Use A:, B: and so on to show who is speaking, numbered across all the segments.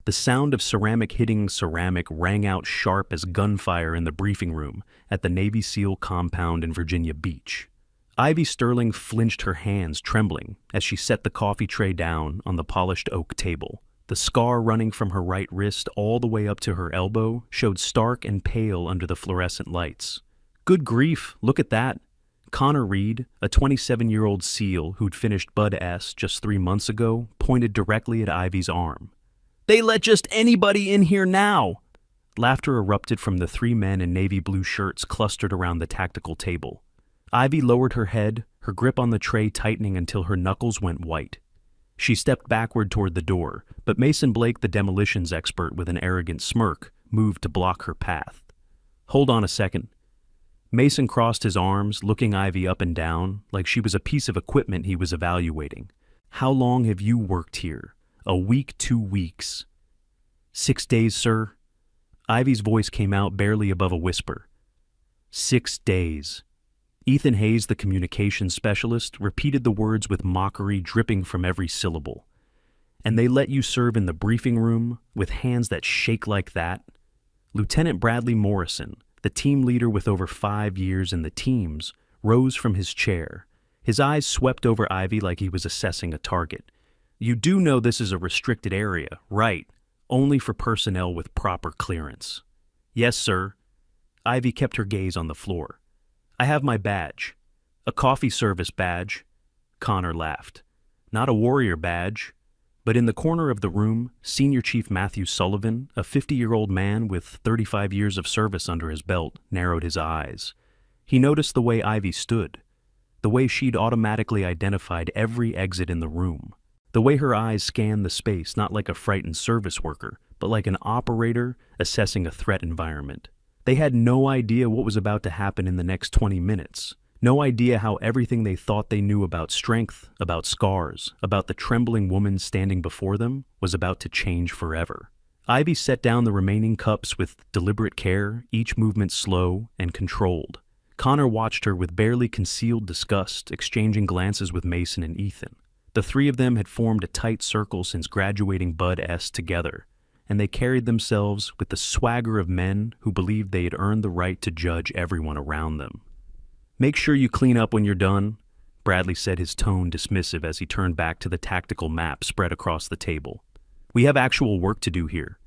A: The sound of ceramic hitting ceramic rang out sharp as gunfire in the briefing room at the Navy SEAL compound in Virginia Beach. Ivy Sterling flinched, her hands trembling as she set the coffee tray down on the polished oak table. The scar running from her right wrist all the way up to her elbow showed stark and pale under the fluorescent lights. Good grief, look at that. Connor Reed, a 27-year-old SEAL who'd finished Bud S just 3 months ago, pointed directly at Ivy's arm. "They let just anybody in here now!" Laughter erupted from the 3 men in navy blue shirts clustered around the tactical table. Ivy lowered her head, her grip on the tray tightening until her knuckles went white. She stepped backward toward the door, but Mason Blake, the demolitions expert with an arrogant smirk, moved to block her path. "Hold on a second." Mason crossed his arms, looking Ivy up and down, like she was a piece of equipment he was evaluating. "How long have you worked here?" "A week, 2 weeks. 6 days, sir." Ivy's voice came out barely above a whisper. 6 days. Ethan Hayes, the communications specialist, repeated the words with mockery dripping from every syllable. "And they let you serve in the briefing room with hands that shake like that?" Lieutenant Bradley Morrison, the team leader with over 5 years in the teams, rose from his chair. His eyes swept over Ivy like he was assessing a target. "You do know this is a restricted area, right? Only for personnel with proper clearance." "Yes, sir." Ivy kept her gaze on the floor. "I have my badge." "A coffee service badge." Connor laughed. "Not a warrior badge." But in the corner of the room, Senior Chief Matthew Sullivan, a 50-year-old man with 35 years of service under his belt, narrowed his eyes. He noticed the way Ivy stood, the way she'd automatically identified every exit in the room, the way her eyes scanned the space not like a frightened service worker, but like an operator assessing a threat environment. They had no idea what was about to happen in the next 20 minutes. No idea how everything they thought they knew about strength, about scars, about the trembling woman standing before them was about to change forever. Ivy set down the remaining cups with deliberate care, each movement slow and controlled. Connor watched her with barely concealed disgust, exchanging glances with Mason and Ethan. The 3 of them had formed a tight circle since graduating Bud S together, and they carried themselves with the swagger of men who believed they had earned the right to judge everyone around them. "Make sure you clean up when you're done," Bradley said, his tone dismissive as he turned back to the tactical map spread across the table. "We have actual work to do here."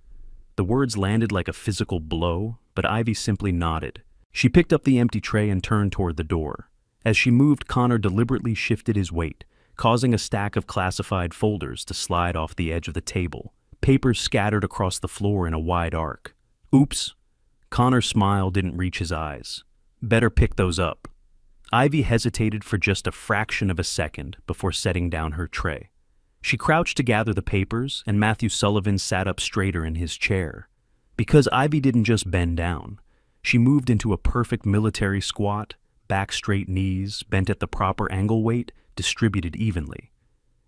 A: The words landed like a physical blow, but Ivy simply nodded. She picked up the empty tray and turned toward the door. As she moved, Connor deliberately shifted his weight, causing a stack of classified folders to slide off the edge of the table. Papers scattered across the floor in a wide arc. "Oops." Connor's smile didn't reach his eyes. "Better pick those up." Ivy hesitated for just a fraction of a second before setting down her tray. She crouched to gather the papers, and Matthew Sullivan sat up straighter in his chair. Because Ivy didn't just bend down. She moved into a perfect military squat, back straight, knees bent at the proper angle, weight distributed evenly.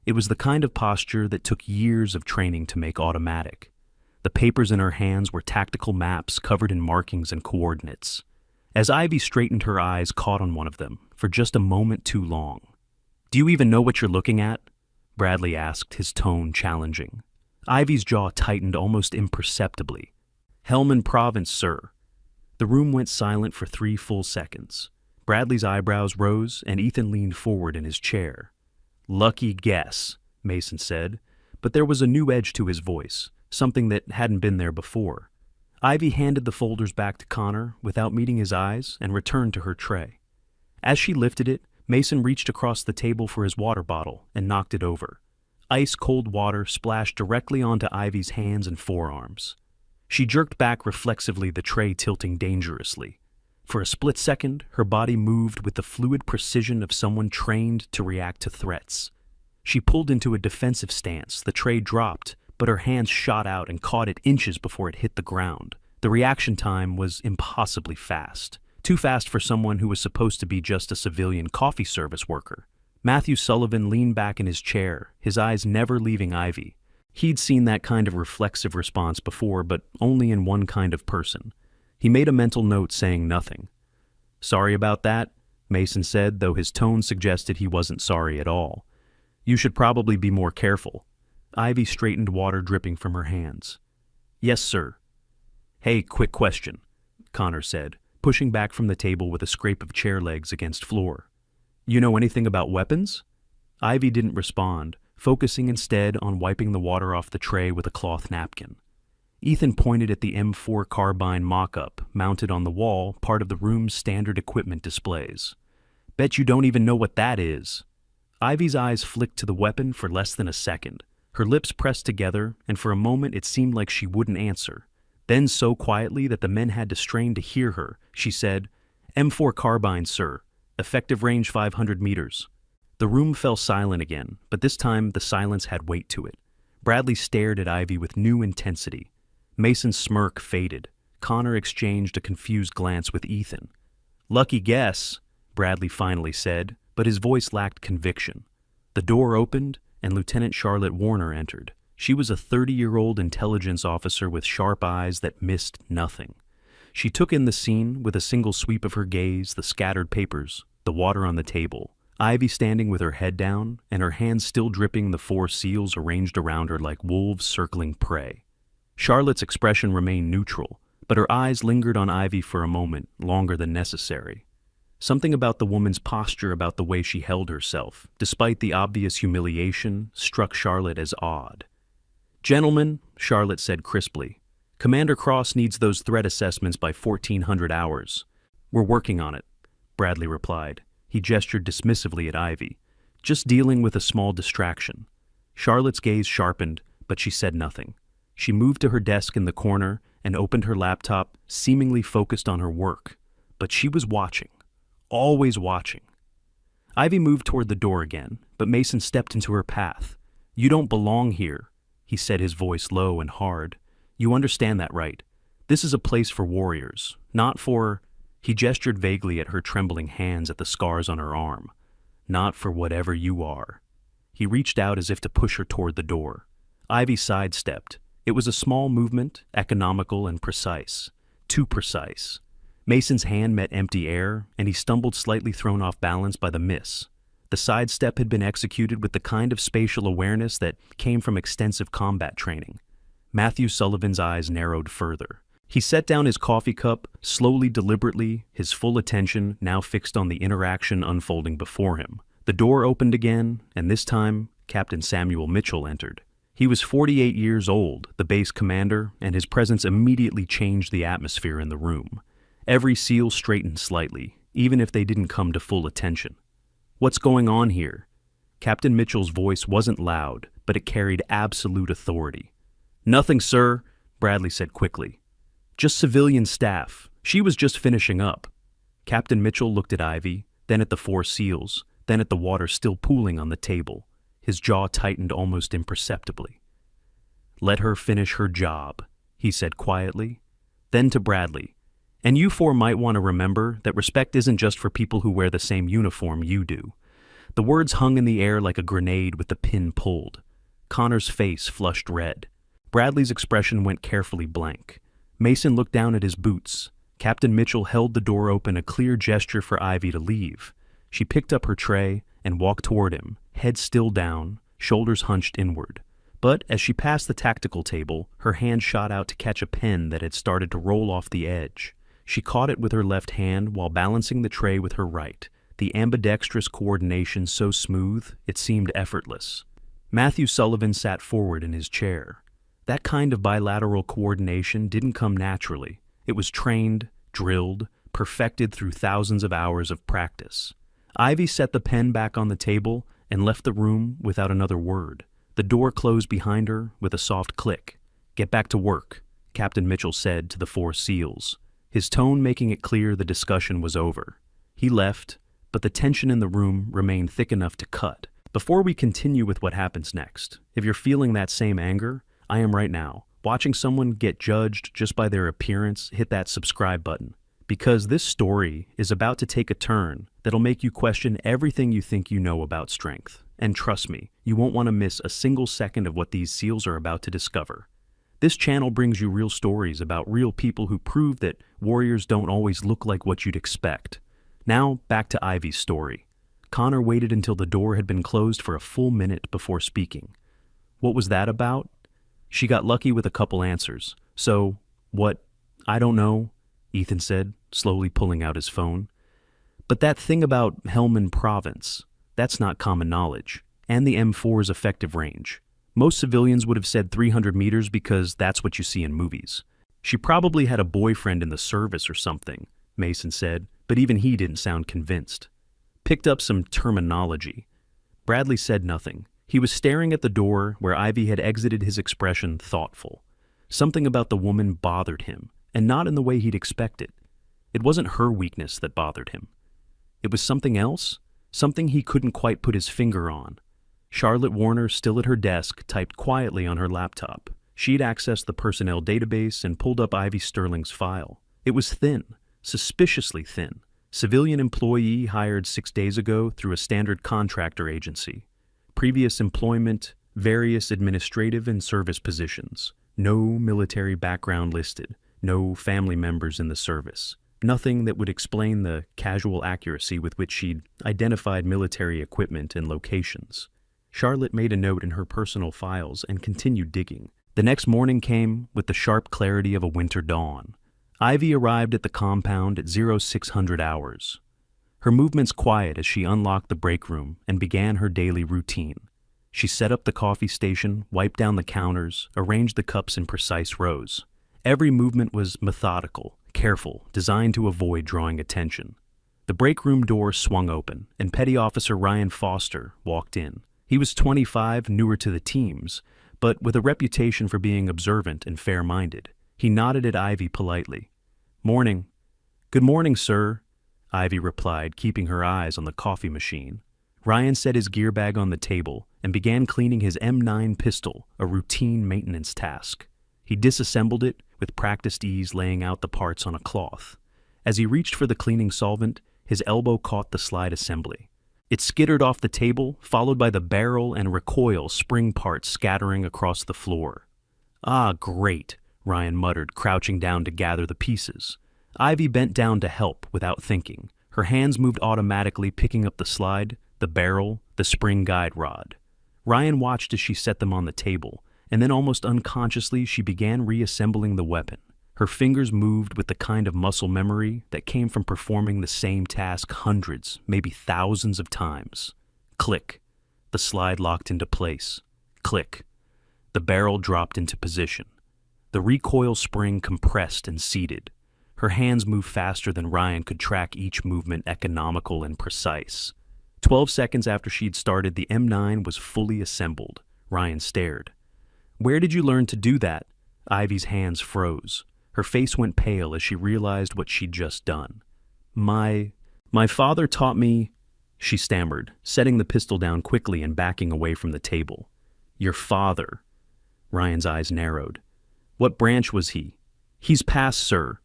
A: It was the kind of posture that took years of training to make automatic. The papers in her hands were tactical maps covered in markings and coordinates. As Ivy straightened, her eyes caught on one of them for just a moment too long. "Do you even know what you're looking at?" Bradley asked, his tone challenging. Ivy's jaw tightened almost imperceptibly. "Helmand Province, sir." The room went silent for 3 full seconds. Bradley's eyebrows rose, and Ethan leaned forward in his chair. "Lucky guess," Mason said, but there was a new edge to his voice, something that hadn't been there before. Ivy handed the folders back to Connor without meeting his eyes and returned to her tray. As she lifted it, Mason reached across the table for his water bottle and knocked it over. Ice-cold water splashed directly onto Ivy's hands and forearms. She jerked back reflexively, the tray tilting dangerously. For a split second, her body moved with the fluid precision of someone trained to react to threats. She pulled into a defensive stance, the tray dropped, but her hands shot out and caught it inches before it hit the ground. The reaction time was impossibly fast. Too fast for someone who was supposed to be just a civilian coffee service worker. Matthew Sullivan leaned back in his chair, his eyes never leaving Ivy. He'd seen that kind of reflexive response before, but only in one kind of person. He made a mental note saying nothing. "Sorry about that," Mason said, though his tone suggested he wasn't sorry at all. "You should probably be more careful." Ivy straightened, water dripping from her hands. Yes, sir. Hey, quick question, Connor said, pushing back from the table with a scrape of chair legs against floor. You know anything about weapons? Ivy didn't respond, focusing instead on wiping the water off the tray with a cloth napkin. Ethan pointed at the M4 carbine mock-up mounted on the wall, part of the room's standard equipment displays. Bet you don't even know what that is. Ivy's eyes flicked to the weapon for less than a second. Her lips pressed together, and for a moment it seemed like she wouldn't answer. Then, so quietly that the men had to strain to hear her, she said, M4 carbine, sir. Effective range 500 meters. The room fell silent again, but this time the silence had weight to it. Bradley stared at Ivy with new intensity. Mason's smirk faded. Connor exchanged a confused glance with Ethan. Lucky guess, Bradley finally said, but his voice lacked conviction. The door opened, and Lieutenant Charlotte Warner entered. She was a 30-year-old intelligence officer with sharp eyes that missed nothing. She took in the scene with a single sweep of her gaze, the scattered papers, the water on the table, Ivy standing with her head down, and her hands still dripping the 4 seals arranged around her like wolves circling prey. Charlotte's expression remained neutral, but her eyes lingered on Ivy for a moment, longer than necessary. Something about the woman's posture, about the way she held herself, despite the obvious humiliation, struck Charlotte as odd. Gentlemen, Charlotte said crisply, Commander Cross needs those threat assessments by 1400 hours. We're working on it, Bradley replied. He gestured dismissively at Ivy. Just dealing with a small distraction. Charlotte's gaze sharpened, but she said nothing. She moved to her desk in the corner and opened her laptop, seemingly focused on her work. But she was watching. Always watching. Ivy moved toward the door again, but Mason stepped into her path. You don't belong here, he said, his voice low and hard. You understand that, right? This is a place for warriors, not for... He gestured vaguely at her trembling hands, at the scars on her arm. Not for whatever you are. He reached out as if to push her toward the door. Ivy sidestepped. It was a small movement, economical and precise. Too precise. Mason's hand met empty air, and he stumbled, slightly thrown off balance by the miss. The sidestep had been executed with the kind of spatial awareness that came from extensive combat training. Matthew Sullivan's eyes narrowed further. He set down his coffee cup, slowly, deliberately, his full attention now fixed on the interaction unfolding before him. The door opened again, and this time, Captain Samuel Mitchell entered. He was 48 years old, the base commander, and his presence immediately changed the atmosphere in the room. Every SEAL straightened slightly, even if they didn't come to full attention. What's going on here? Captain Mitchell's voice wasn't loud, but it carried absolute authority. Nothing, sir, Bradley said quickly. Just civilian staff. She was just finishing up. Captain Mitchell looked at Ivy, then at the 4 SEALs, then at the water still pooling on the table. His jaw tightened almost imperceptibly. Let her finish her job, he said quietly. Then to Bradley. And you 4 might want to remember that respect isn't just for people who wear the same uniform you do. The words hung in the air like a grenade with the pin pulled. Connor's face flushed red. Bradley's expression went carefully blank. Mason looked down at his boots. Captain Mitchell held the door open, a clear gesture for Ivy to leave. She picked up her tray and walked toward him, head still down, shoulders hunched inward. But as she passed the tactical table, her hand shot out to catch a pen that had started to roll off the edge. She caught it with her left hand while balancing the tray with her right, the ambidextrous coordination so smooth it seemed effortless. Matthew Sullivan sat forward in his chair. That kind of bilateral coordination didn't come naturally. It was trained, drilled, perfected through thousands of hours of practice. Ivy set the pen back on the table and left the room without another word. The door closed behind her with a soft click. Get back to work, Captain Mitchell said to the 4 SEALs, his tone making it clear the discussion was over. He left, but the tension in the room remained thick enough to cut. Before we continue with what happens next, if you're feeling that same anger, I am right now. Watching someone get judged just by their appearance, hit that subscribe button. Because this story is about to take a turn that'll make you question everything you think you know about strength. And trust me, you won't want to miss a single second of what these SEALs are about to discover. This channel brings you real stories about real people who prove that warriors don't always look like what you'd expect. Now, back to Ivy's story. Connor waited until the door had been closed for a full minute before speaking. What was that about? She got lucky with a couple answers, So, what? I don't know, Ethan said, slowly pulling out his phone. But that thing about Helmand Province, that's not common knowledge, and the M4's effective range. Most civilians would have said 300 meters because that's what you see in movies. She probably had a boyfriend in the service or something, Mason said, but even he didn't sound convinced. Picked up some terminology. Bradley said nothing. He was staring at the door where Ivy had exited, his expression thoughtful. Something about the woman bothered him, and not in the way he'd expected. It wasn't her weakness that bothered him. It was something else, something he couldn't quite put his finger on. Charlotte Warner, still at her desk, typed quietly on her laptop. She'd accessed the personnel database and pulled up Ivy Sterling's file. It was thin, suspiciously thin. Civilian employee hired 6 days ago through a standard contractor agency. Previous employment, various administrative and service positions. No military background listed. No family members in the service. Nothing that would explain the casual accuracy with which she'd identified military equipment and locations. Charlotte made a note in her personal files and continued digging. The next morning came with the sharp clarity of a winter dawn. Ivy arrived at the compound at 0600 hours. Her movements quiet as she unlocked the break room and began her daily routine. She set up the coffee station, wiped down the counters, arranged the cups in precise rows. Every movement was methodical, careful, designed to avoid drawing attention. The break room door swung open, and Petty Officer Ryan Foster walked in. He was 25, newer to the teams, but with a reputation for being observant and fair-minded. He nodded at Ivy politely. "Morning." "Good morning, sir," Ivy replied, keeping her eyes on the coffee machine. Ryan set his gear bag on the table and began cleaning his M9 pistol, a routine maintenance task. He disassembled it, with practiced ease laying out the parts on a cloth. As he reached for the cleaning solvent, his elbow caught the slide assembly. It skittered off the table, followed by the barrel and recoil spring parts scattering across the floor. "Ah, great," Ryan muttered, crouching down to gather the pieces. Ivy bent down to help without thinking. Her hands moved automatically, picking up the slide, the barrel, the spring guide rod. Ryan watched as she set them on the table, and then almost unconsciously she began reassembling the weapon. Her fingers moved with the kind of muscle memory that came from performing the same task hundreds, maybe thousands of times. Click. The slide locked into place. Click. The barrel dropped into position. The recoil spring compressed and seated. Her hands moved faster than Ryan could track each movement, economical and precise. 12 seconds after she'd started, the M9 was fully assembled. Ryan stared. "Where did you learn to do that?" Ivy's hands froze. Her face went pale as she realized what she'd just done. My father taught me," she stammered, setting the pistol down quickly and backing away from the table. "Your father?" Ryan's eyes narrowed. "What branch was he?" "He's passed, sir."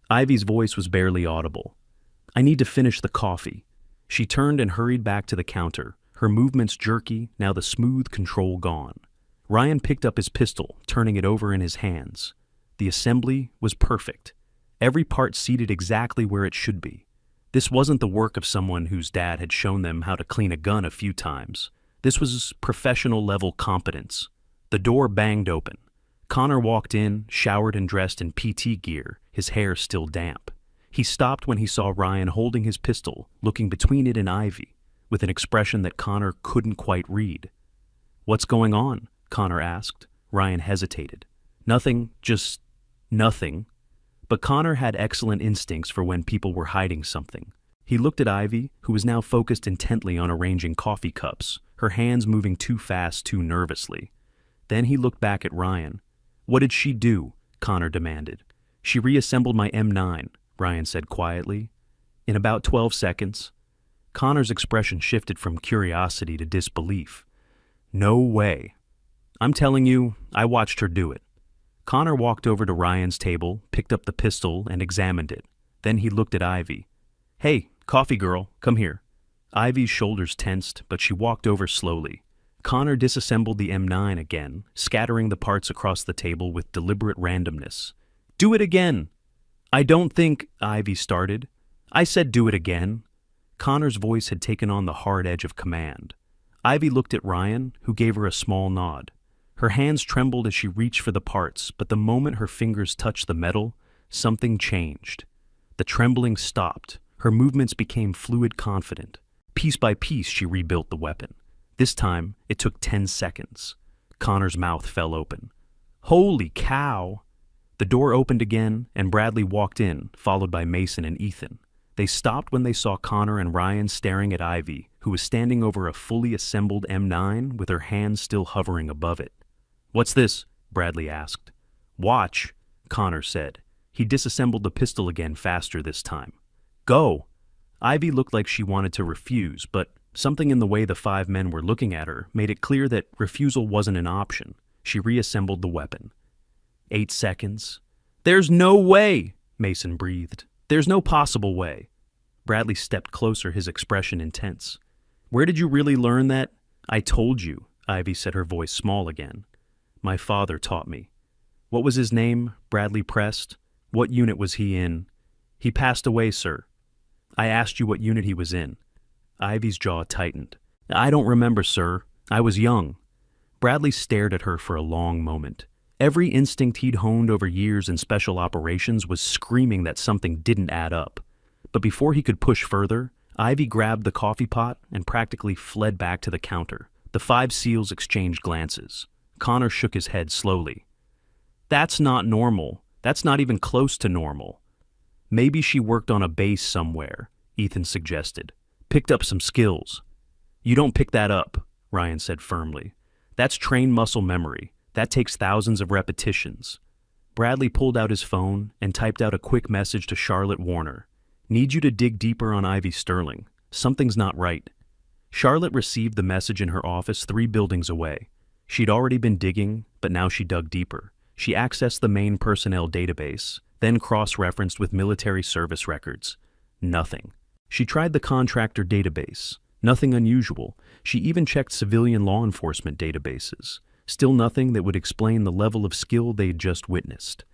A: Ivy's voice was barely audible. "I need to finish the coffee." She turned and hurried back to the counter, her movements jerky, now the smooth control gone. Ryan picked up his pistol, turning it over in his hands. The assembly was perfect. Every part seated exactly where it should be. This wasn't the work of someone whose dad had shown them how to clean a gun a few times. This was professional-level competence. The door banged open. Connor walked in, showered and dressed in PT gear, his hair still damp. He stopped when he saw Ryan holding his pistol, looking between it and Ivy, with an expression that Connor couldn't quite read. "What's going on?" Connor asked. Ryan hesitated. "Nothing, just nothing." But Connor had excellent instincts for when people were hiding something. He looked at Ivy, who was now focused intently on arranging coffee cups, her hands moving too fast, too nervously. Then he looked back at Ryan. "What did she do?" Connor demanded. "She reassembled my M9, Ryan said quietly. "In about 12 seconds. Connor's expression shifted from curiosity to disbelief. "No way." "I'm telling you, I watched her do it." Connor walked over to Ryan's table, picked up the pistol, and examined it. Then he looked at Ivy. "Hey, coffee girl, come here." Ivy's shoulders tensed, but she walked over slowly. Connor disassembled the M9 again, scattering the parts across the table with deliberate randomness. "Do it again!" "I don't think," Ivy started. "I said do it again." Connor's voice had taken on the hard edge of command. Ivy looked at Ryan, who gave her a small nod. Her hands trembled as she reached for the parts, but the moment her fingers touched the metal, something changed. The trembling stopped. Her movements became fluid, confident. Piece by piece, she rebuilt the weapon. This time, it took 10 seconds. Connor's mouth fell open. Holy cow! The door opened again, and Bradley walked in, followed by Mason and Ethan. They stopped when they saw Connor and Ryan staring at Ivy, who was standing over a fully assembled M9 with her hands still hovering above it. "What's this?" Bradley asked. "Watch," Connor said. He disassembled the pistol again faster this time. "Go!" Ivy looked like she wanted to refuse, but something in the way the 5 men were looking at her made it clear that refusal wasn't an option. She reassembled the weapon. 8 seconds. "There's no way!" Mason breathed. "There's no possible way." Bradley stepped closer, his expression intense. "Where did you really learn that?" "I told you," Ivy said, her voice small again. "My father taught me." "What was his name?" Bradley pressed. "What unit was he in?" "He passed away, sir." "I asked you what unit he was in." Ivy's jaw tightened. "I don't remember, sir. I was young." Bradley stared at her for a long moment. Every instinct he'd honed over years in special operations was screaming that something didn't add up. But before he could push further, Ivy grabbed the coffee pot and practically fled back to the counter. The 5 SEALs exchanged glances. Connor shook his head slowly. "That's not normal. That's not even close to normal." "Maybe she worked on a base somewhere," Ethan suggested. "Picked up some skills." "You don't pick that up," Ryan said firmly. "That's trained muscle memory. That takes thousands of repetitions." Bradley pulled out his phone and typed out a quick message to Charlotte Warner. "Need you to dig deeper on Ivy Sterling. Something's not right." Charlotte received the message in her office 3 buildings away. She'd already been digging, but now she dug deeper. She accessed the main personnel database, then cross-referenced with military service records. Nothing. She tried the contractor database. Nothing unusual. She even checked civilian law enforcement databases. Still nothing that would explain the level of skill they'd just witnessed.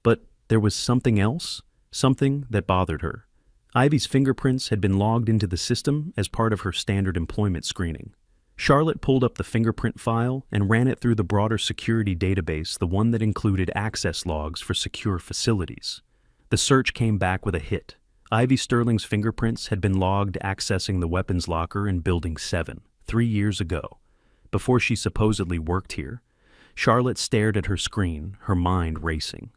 A: But there was something else, something that bothered her. Ivy's fingerprints had been logged into the system as part of her standard employment screening. Charlotte pulled up the fingerprint file and ran it through the broader security database, the one that included access logs for secure facilities. The search came back with a hit. Ivy Sterling's fingerprints had been logged accessing the weapons locker in Building 7, 3 years ago, before she supposedly worked here. Charlotte stared at her screen, her mind racing.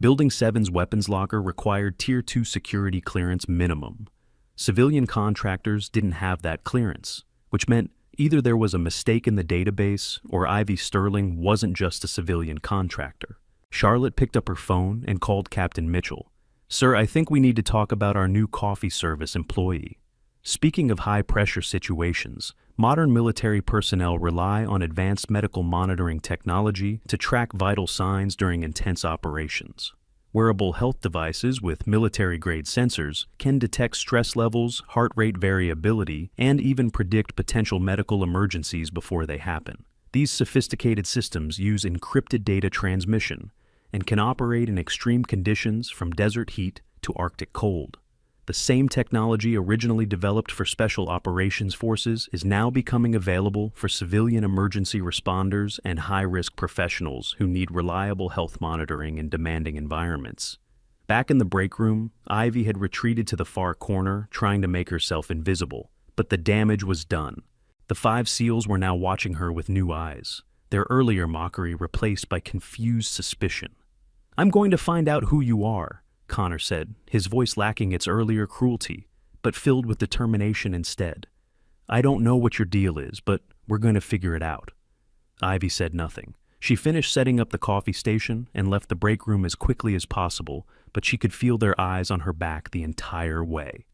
A: Building 7's weapons locker required Tier 2 security clearance minimum. Civilian contractors didn't have that clearance, which meant either there was a mistake in the database or Ivy Sterling wasn't just a civilian contractor. Charlotte picked up her phone and called Captain Mitchell. "Sir, I think we need to talk about our new coffee service employee." Speaking of high-pressure situations, modern military personnel rely on advanced medical monitoring technology to track vital signs during intense operations. Wearable health devices with military-grade sensors can detect stress levels, heart rate variability, and even predict potential medical emergencies before they happen. These sophisticated systems use encrypted data transmission and can operate in extreme conditions from desert heat to Arctic cold. The same technology originally developed for special operations forces is now becoming available for civilian emergency responders and high-risk professionals who need reliable health monitoring in demanding environments. Back in the break room, Ivy had retreated to the far corner, trying to make herself invisible, but the damage was done. The 5 SEALs were now watching her with new eyes, their earlier mockery replaced by confused suspicion. "I'm going to find out who you are," Connor said, his voice lacking its earlier cruelty, but filled with determination instead. "I don't know what your deal is, but we're going to figure it out." Ivy said nothing. She finished setting up the coffee station and left the break room as quickly as possible, but she could feel their eyes on her back the entire way.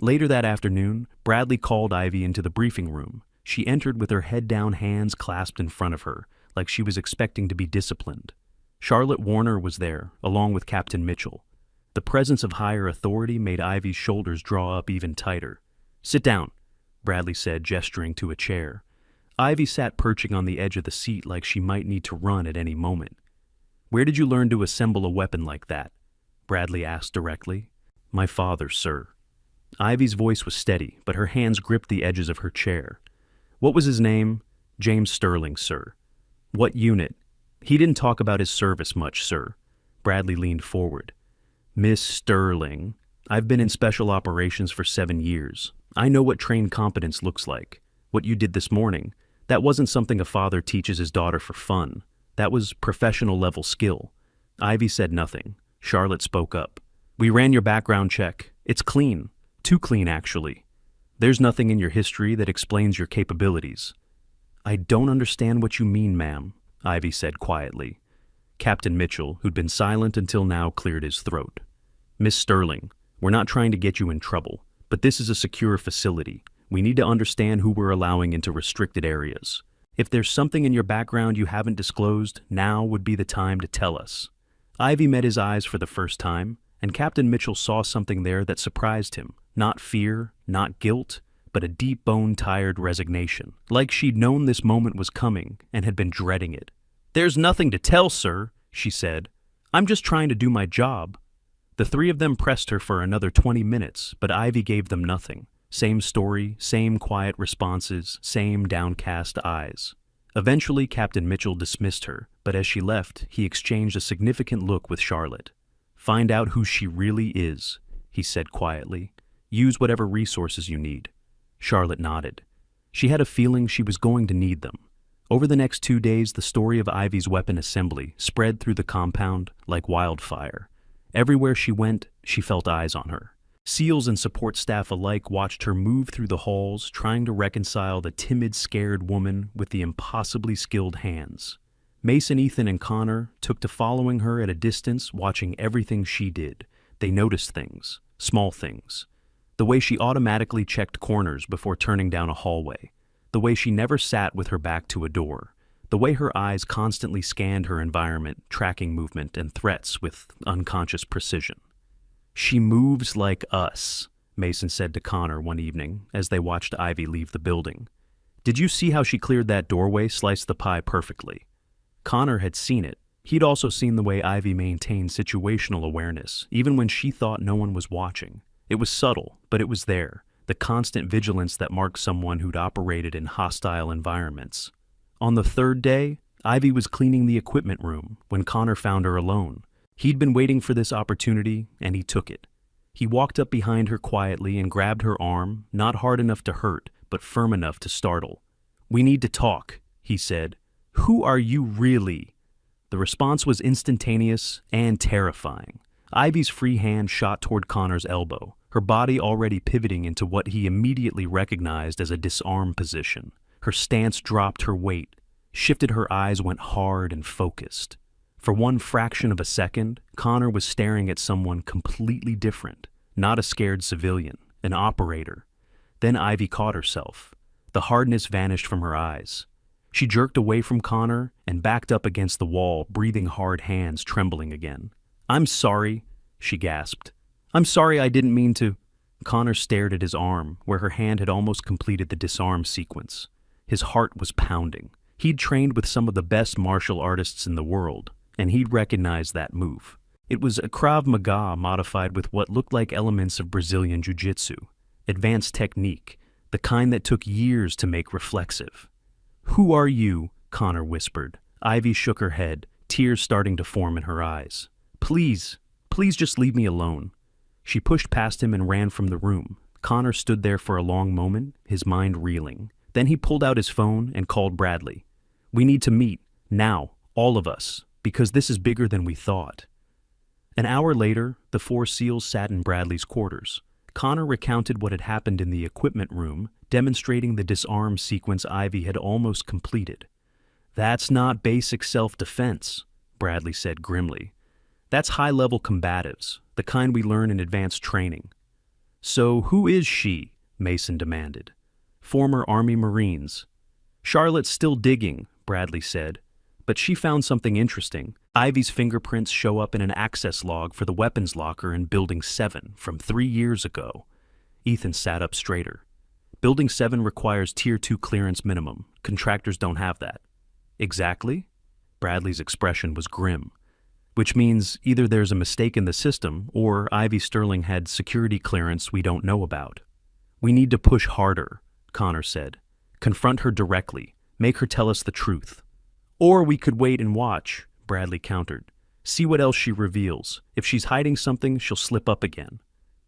A: Later that afternoon, Bradley called Ivy into the briefing room. She entered with her head down, hands clasped in front of her, like she was expecting to be disciplined. Charlotte Warner was there, along with Captain Mitchell. The presence of higher authority made Ivy's shoulders draw up even tighter. "Sit down," Bradley said, gesturing to a chair. Ivy sat perching on the edge of the seat like she might need to run at any moment. "Where did you learn to assemble a weapon like that?" Bradley asked directly. "My father, sir." Ivy's voice was steady, but her hands gripped the edges of her chair. "What was his name?" "James Sterling, sir." What unit? He didn't talk about his service much, sir. Bradley leaned forward. Miss Sterling, I've been in special operations for 7 years. I know what trained competence looks like. What you did this morning, that wasn't something a father teaches his daughter for fun. That was professional level skill. Ivy said nothing. Charlotte spoke up. We ran your background check. It's clean. Too clean, actually. There's nothing in your history that explains your capabilities. I don't understand what you mean, ma'am, Ivy said quietly. Captain Mitchell, who'd been silent until now, cleared his throat. Miss Sterling, we're not trying to get you in trouble, but this is a secure facility. We need to understand who we're allowing into restricted areas. If there's something in your background you haven't disclosed, now would be the time to tell us. Ivy met his eyes for the first time, and Captain Mitchell saw something there that surprised him. Not fear, not guilt, but a deep bone-tired resignation, like she'd known this moment was coming and had been dreading it. There's nothing to tell, sir, she said. I'm just trying to do my job. The three of them pressed her for another 20 minutes, but Ivy gave them nothing. Same story, same quiet responses, same downcast eyes. Eventually, Captain Mitchell dismissed her, but as she left, he exchanged a significant look with Charlotte. Find out who she really is, he said quietly. Use whatever resources you need. Charlotte nodded. She had a feeling she was going to need them. Over the next 2 days, the story of Ivy's weapon assembly spread through the compound like wildfire. Everywhere she went, she felt eyes on her. SEALs and support staff alike watched her move through the halls, trying to reconcile the timid, scared woman with the impossibly skilled hands. Mason, Ethan, and Connor took to following her at a distance, watching everything she did. They noticed things, small things. The way she automatically checked corners before turning down a hallway. The way she never sat with her back to a door. The way her eyes constantly scanned her environment, tracking movement and threats with unconscious precision. She moves like us, Mason said to Connor one evening as they watched Ivy leave the building. Did you see how she cleared that doorway, sliced the pie perfectly? Connor had seen it. He'd also seen the way Ivy maintained situational awareness, even when she thought no one was watching. It was subtle, but it was there, the constant vigilance that marked someone who'd operated in hostile environments. On the third day, Ivy was cleaning the equipment room when Connor found her alone. He'd been waiting for this opportunity, and he took it. He walked up behind her quietly and grabbed her arm, not hard enough to hurt, but firm enough to startle. We need to talk, he said. Who are you really? The response was instantaneous and terrifying. Ivy's free hand shot toward Connor's elbow, her body already pivoting into what he immediately recognized as a disarm position. Her stance dropped her weight, shifted, her eyes went hard and focused. For one fraction of a second, Connor was staring at someone completely different, not a scared civilian, an operator. Then Ivy caught herself. The hardness vanished from her eyes. She jerked away from Connor and backed up against the wall, breathing hard, hands trembling again. I'm sorry, she gasped. I'm sorry, I didn't mean to. Connor stared at his arm, where her hand had almost completed the disarm sequence. His heart was pounding. He'd trained with some of the best martial artists in the world, and he'd recognized that move. It was a Krav Maga modified with what looked like elements of Brazilian Jiu-Jitsu. Advanced technique, the kind that took years to make reflexive. Who are you? Connor whispered. Ivy shook her head, tears starting to form in her eyes. Please just leave me alone. She pushed past him and ran from the room. Connor stood there for a long moment, his mind reeling. Then he pulled out his phone and called Bradley. We need to meet, now, all of us, because this is bigger than we thought. An hour later, the 4 SEALs sat in Bradley's quarters. Connor recounted what had happened in the equipment room, demonstrating the disarm sequence Ivy had almost completed. That's not basic self-defense, Bradley said grimly. That's high-level combatives, the kind we learn in advanced training. So who is she? Mason demanded. Former Army Marines. Charlotte's still digging, Bradley said. But she found something interesting. Ivy's fingerprints show up in an access log for the weapons locker in Building 7 from 3 years ago. Ethan sat up straighter. Building 7 requires Tier 2 clearance minimum. Contractors don't have that. Exactly? Bradley's expression was grim. Which means either there's a mistake in the system or Ivy Sterling had security clearance we don't know about. We need to push harder, Connor said. Confront her directly. Make her tell us the truth. Or we could wait and watch, Bradley countered. See what else she reveals. If she's hiding something, she'll slip up again.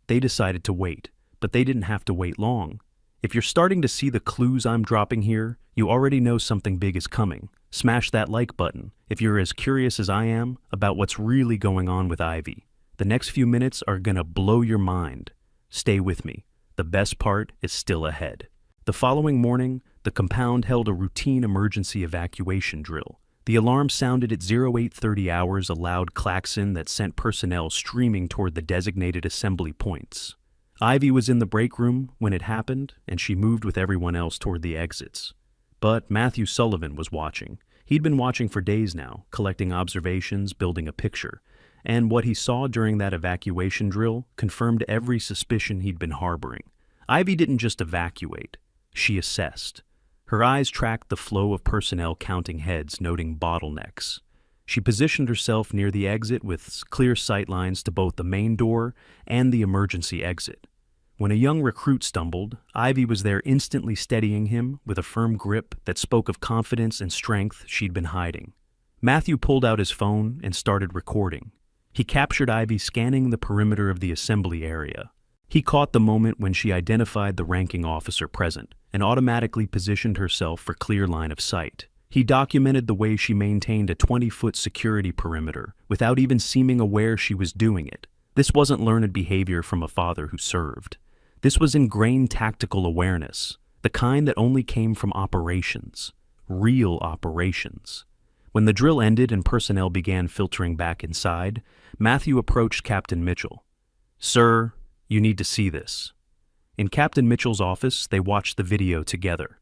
A: They decided to wait, but they didn't have to wait long. If you're starting to see the clues I'm dropping here, you already know something big is coming. Smash that like button if you're as curious as I am about what's really going on with Ivy. The next few minutes are gonna blow your mind. Stay with me. The best part is still ahead. The following morning, the compound held a routine emergency evacuation drill. The alarm sounded at 0830 hours, a loud klaxon that sent personnel streaming toward the designated assembly points. Ivy was in the break room when it happened, and she moved with everyone else toward the exits. But Matthew Sullivan was watching. He'd been watching for days now, collecting observations, building a picture. And what he saw during that evacuation drill confirmed every suspicion he'd been harboring. Ivy didn't just evacuate. She assessed. Her eyes tracked the flow of personnel, counting heads, noting bottlenecks. She positioned herself near the exit with clear sight lines to both the main door and the emergency exit. When a young recruit stumbled, Ivy was there instantly steadying him with a firm grip that spoke of confidence and strength she'd been hiding. Matthew pulled out his phone and started recording. He captured Ivy scanning the perimeter of the assembly area. He caught the moment when she identified the ranking officer present and automatically positioned herself for clear line of sight. He documented the way she maintained a 20-foot security perimeter without even seeming aware she was doing it. This wasn't learned behavior from a father who served. This was ingrained tactical awareness, the kind that only came from operations, real operations. When the drill ended and personnel began filtering back inside, Matthew approached Captain Mitchell. "Sir, you need to see this." In Captain Mitchell's office, they watched the video together.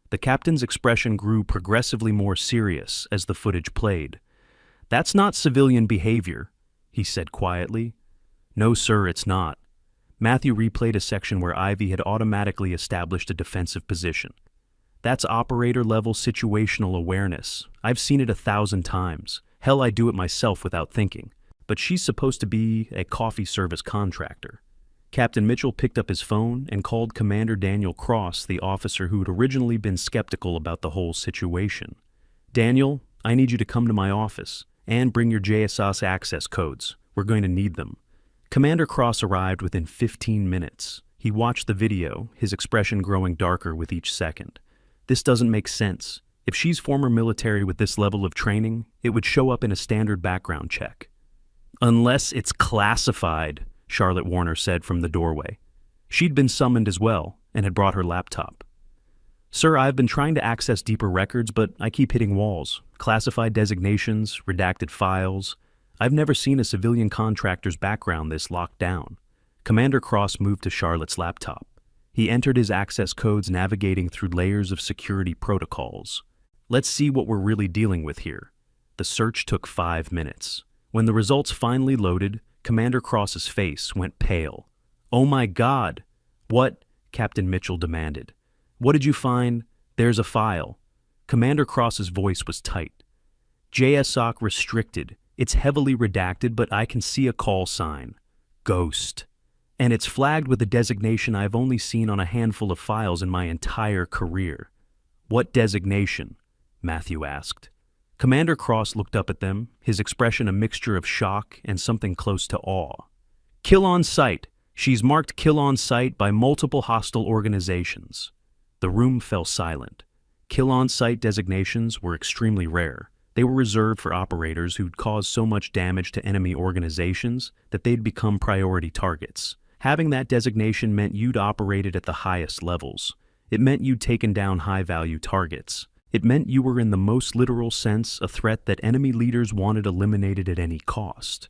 A: The captain's expression grew progressively more serious as the footage played. "That's not civilian behavior," he said quietly. "No, sir, it's not." Matthew replayed a section where Ivy had automatically established a defensive position. "That's operator-level situational awareness. I've seen it 1,000 times. Hell, I do it myself without thinking. But she's supposed to be a coffee service contractor." Captain Mitchell picked up his phone and called Commander Daniel Cross, the officer who had originally been skeptical about the whole situation. "Daniel, I need you to come to my office and bring your JSOS access codes. We're going to need them." Commander Cross arrived within 15 minutes. He watched the video, his expression growing darker with each second. "This doesn't make sense. If she's former military with this level of training, it would show up in a standard background check." "Unless it's classified," Charlotte Warner said from the doorway. She'd been summoned as well and had brought her laptop. "Sir, I've been trying to access deeper records, but I keep hitting walls. Classified designations, redacted files. I've never seen a civilian contractor's background this locked down." Commander Cross moved to Charlotte's laptop. He entered his access codes, navigating through layers of security protocols. "Let's see what we're really dealing with here." The search took 5 minutes. When the results finally loaded, Commander Cross's face went pale. "Oh my God!" "What?" Captain Mitchell demanded. "What did you find?" "There's a file." Commander Cross's voice was tight. "JSOC restricted. It's heavily redacted, but I can see a call sign. Ghost. And it's flagged with a designation I've only seen on a handful of files in my entire career." "What designation?" Matthew asked. Commander Cross looked up at them, his expression a mixture of shock and something close to awe. "Kill on sight. She's marked kill on sight by multiple hostile organizations." The room fell silent. Kill on sight designations were extremely rare. They were reserved for operators who'd caused so much damage to enemy organizations that they'd become priority targets. Having that designation meant you'd operated at the highest levels. It meant you'd taken down high-value targets. It meant you were in the most literal sense a threat that enemy leaders wanted eliminated at any cost.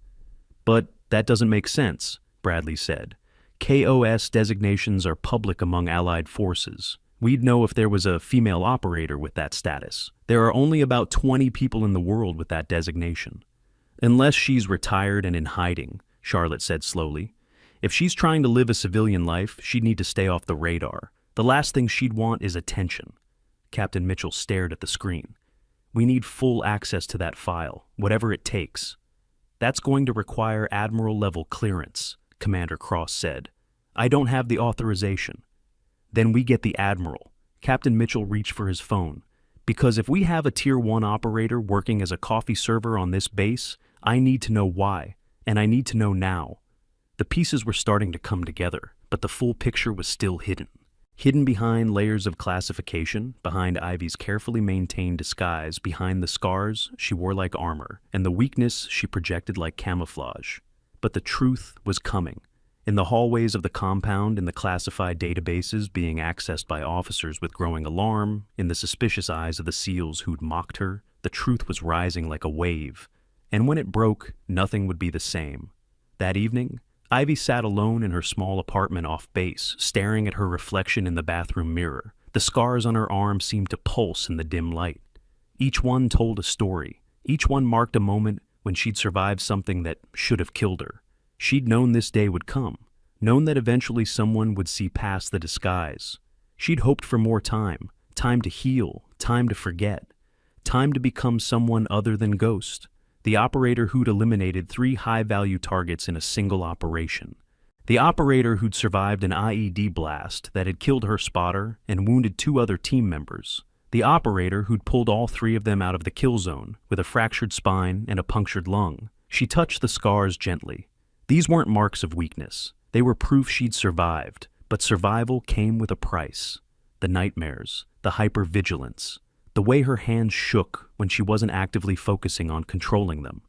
A: "But that doesn't make sense," Bradley said. "KOS designations are public among Allied forces. We'd know if there was a female operator with that status. There are only about 20 people in the world with that designation." "Unless she's retired and in hiding," Charlotte said slowly. "If she's trying to live a civilian life, she'd need to stay off the radar. The last thing she'd want is attention." Captain Mitchell stared at the screen. "We need full access to that file, whatever it takes." "That's going to require Admiral-level clearance," Commander Cross said. "I don't have the authorization." "Then we get the Admiral." Captain Mitchell reached for his phone. Because if we have a Tier 1 operator working as a coffee server on this base, I need to know why, and I need to know now. The pieces were starting to come together, but the full picture was still hidden. Hidden behind layers of classification, behind Ivy's carefully maintained disguise, behind the scars she wore like armor, and the weakness she projected like camouflage. But the truth was coming. In the hallways of the compound, in the classified databases being accessed by officers with growing alarm, in the suspicious eyes of the SEALs who'd mocked her, the truth was rising like a wave. And when it broke, nothing would be the same. That evening, Ivy sat alone in her small apartment off base, staring at her reflection in the bathroom mirror. The scars on her arm seemed to pulse in the dim light. Each one told a story. Each one marked a moment when she'd survived something that should have killed her. She'd known this day would come, known that eventually someone would see past the disguise. She'd hoped for more time, time to heal, time to forget, time to become someone other than Ghost, the operator who'd eliminated 3 high-value targets in a single operation. The operator who'd survived an IED blast that had killed her spotter and wounded 2 other team members. The operator who'd pulled all 3 of them out of the kill zone with a fractured spine and a punctured lung. She touched the scars gently. These weren't marks of weakness. They were proof she'd survived, but survival came with a price. The nightmares, the hypervigilance, the way her hands shook when she wasn't actively focusing on controlling them.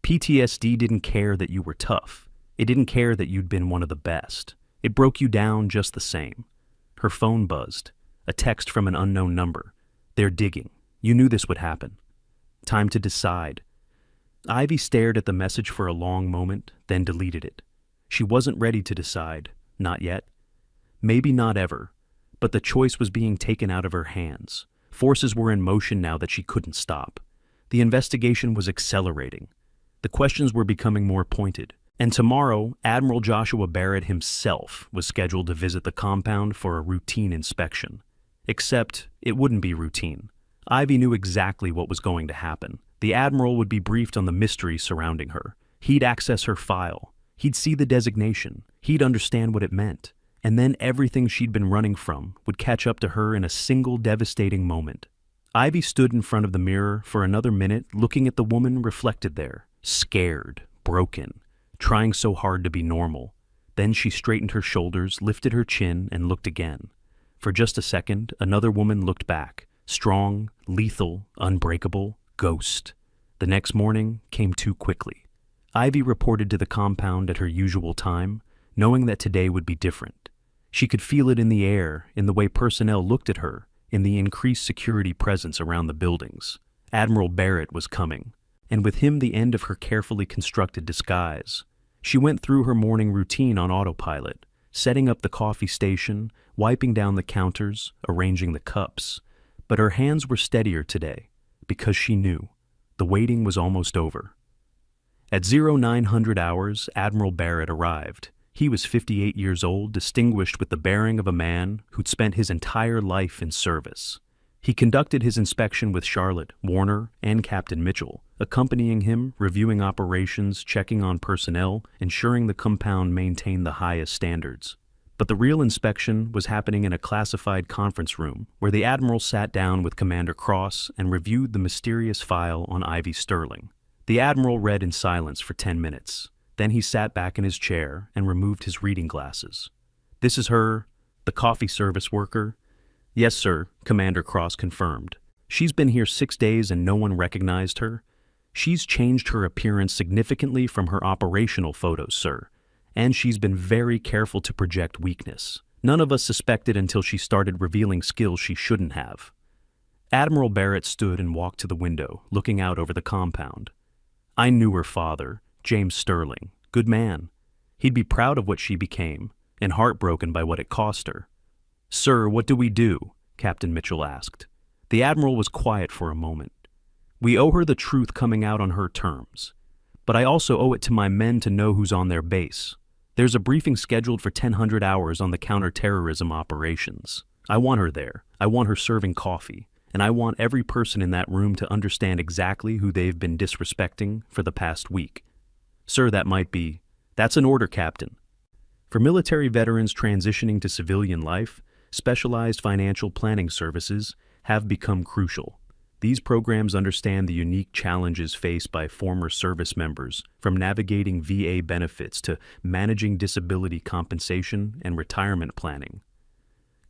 A: PTSD didn't care that you were tough. It didn't care that you'd been one of the best. It broke you down just the same. Her phone buzzed. A text from an unknown number. They're digging. You knew this would happen. Time to decide. Ivy stared at the message for a long moment, then deleted it. She wasn't ready to decide. Not yet. Maybe not ever. But the choice was being taken out of her hands. Forces were in motion now that she couldn't stop. The investigation was accelerating. The questions were becoming more pointed. And tomorrow, Admiral Joshua Barrett himself was scheduled to visit the compound for a routine inspection. Except, it wouldn't be routine. Ivy knew exactly what was going to happen. The Admiral would be briefed on the mystery surrounding her. He'd access her file. He'd see the designation. He'd understand what it meant. And then everything she'd been running from would catch up to her in a single devastating moment. Ivy stood in front of the mirror for another minute, looking at the woman reflected there, scared, broken, trying so hard to be normal. Then she straightened her shoulders, lifted her chin, and looked again. For just a second, another woman looked back, strong, lethal, unbreakable, Ghost. The next morning came too quickly. Ivy reported to the compound at her usual time, knowing that today would be different. She could feel it in the air, in the way personnel looked at her, in the increased security presence around the buildings. Admiral Barrett was coming, and with him the end of her carefully constructed disguise. She went through her morning routine on autopilot, setting up the coffee station, wiping down the counters, arranging the cups. But her hands were steadier today, because she knew. The waiting was almost over. At 0900 hours, Admiral Barrett arrived. He was 58 years old, distinguished with the bearing of a man who'd spent his entire life in service. He conducted his inspection with Charlotte, Warner, and Captain Mitchell, accompanying him, reviewing operations, checking on personnel, ensuring the compound maintained the highest standards. But the real inspection was happening in a classified conference room, where the Admiral sat down with Commander Cross and reviewed the mysterious file on Ivy Sterling. The Admiral read in silence for 10 minutes. Then he sat back in his chair and removed his reading glasses. "This is her, the coffee service worker?" "Yes, sir," Commander Cross confirmed. "She's been here 6 days and no one recognized her. She's changed her appearance significantly from her operational photos, sir. And she's been very careful to project weakness. None of us suspected until she started revealing skills she shouldn't have." Admiral Barrett stood and walked to the window, looking out over the compound. "I knew her father, James Sterling. Good man. He'd be proud of what she became, and heartbroken by what it cost her." "Sir, what do we do?" Captain Mitchell asked. The Admiral was quiet for a moment. "We owe her the truth coming out on her terms. But I also owe it to my men to know who's on their base. There's a briefing scheduled for 1000 hours on the counterterrorism operations. I want her there. I want her serving coffee. And I want every person in that room to understand exactly who they've been disrespecting for the past week." "Sir, that's an order, Captain." For military veterans transitioning to civilian life, specialized financial planning services have become crucial. These programs understand the unique challenges faced by former service members, from navigating VA benefits to managing disability compensation and retirement planning.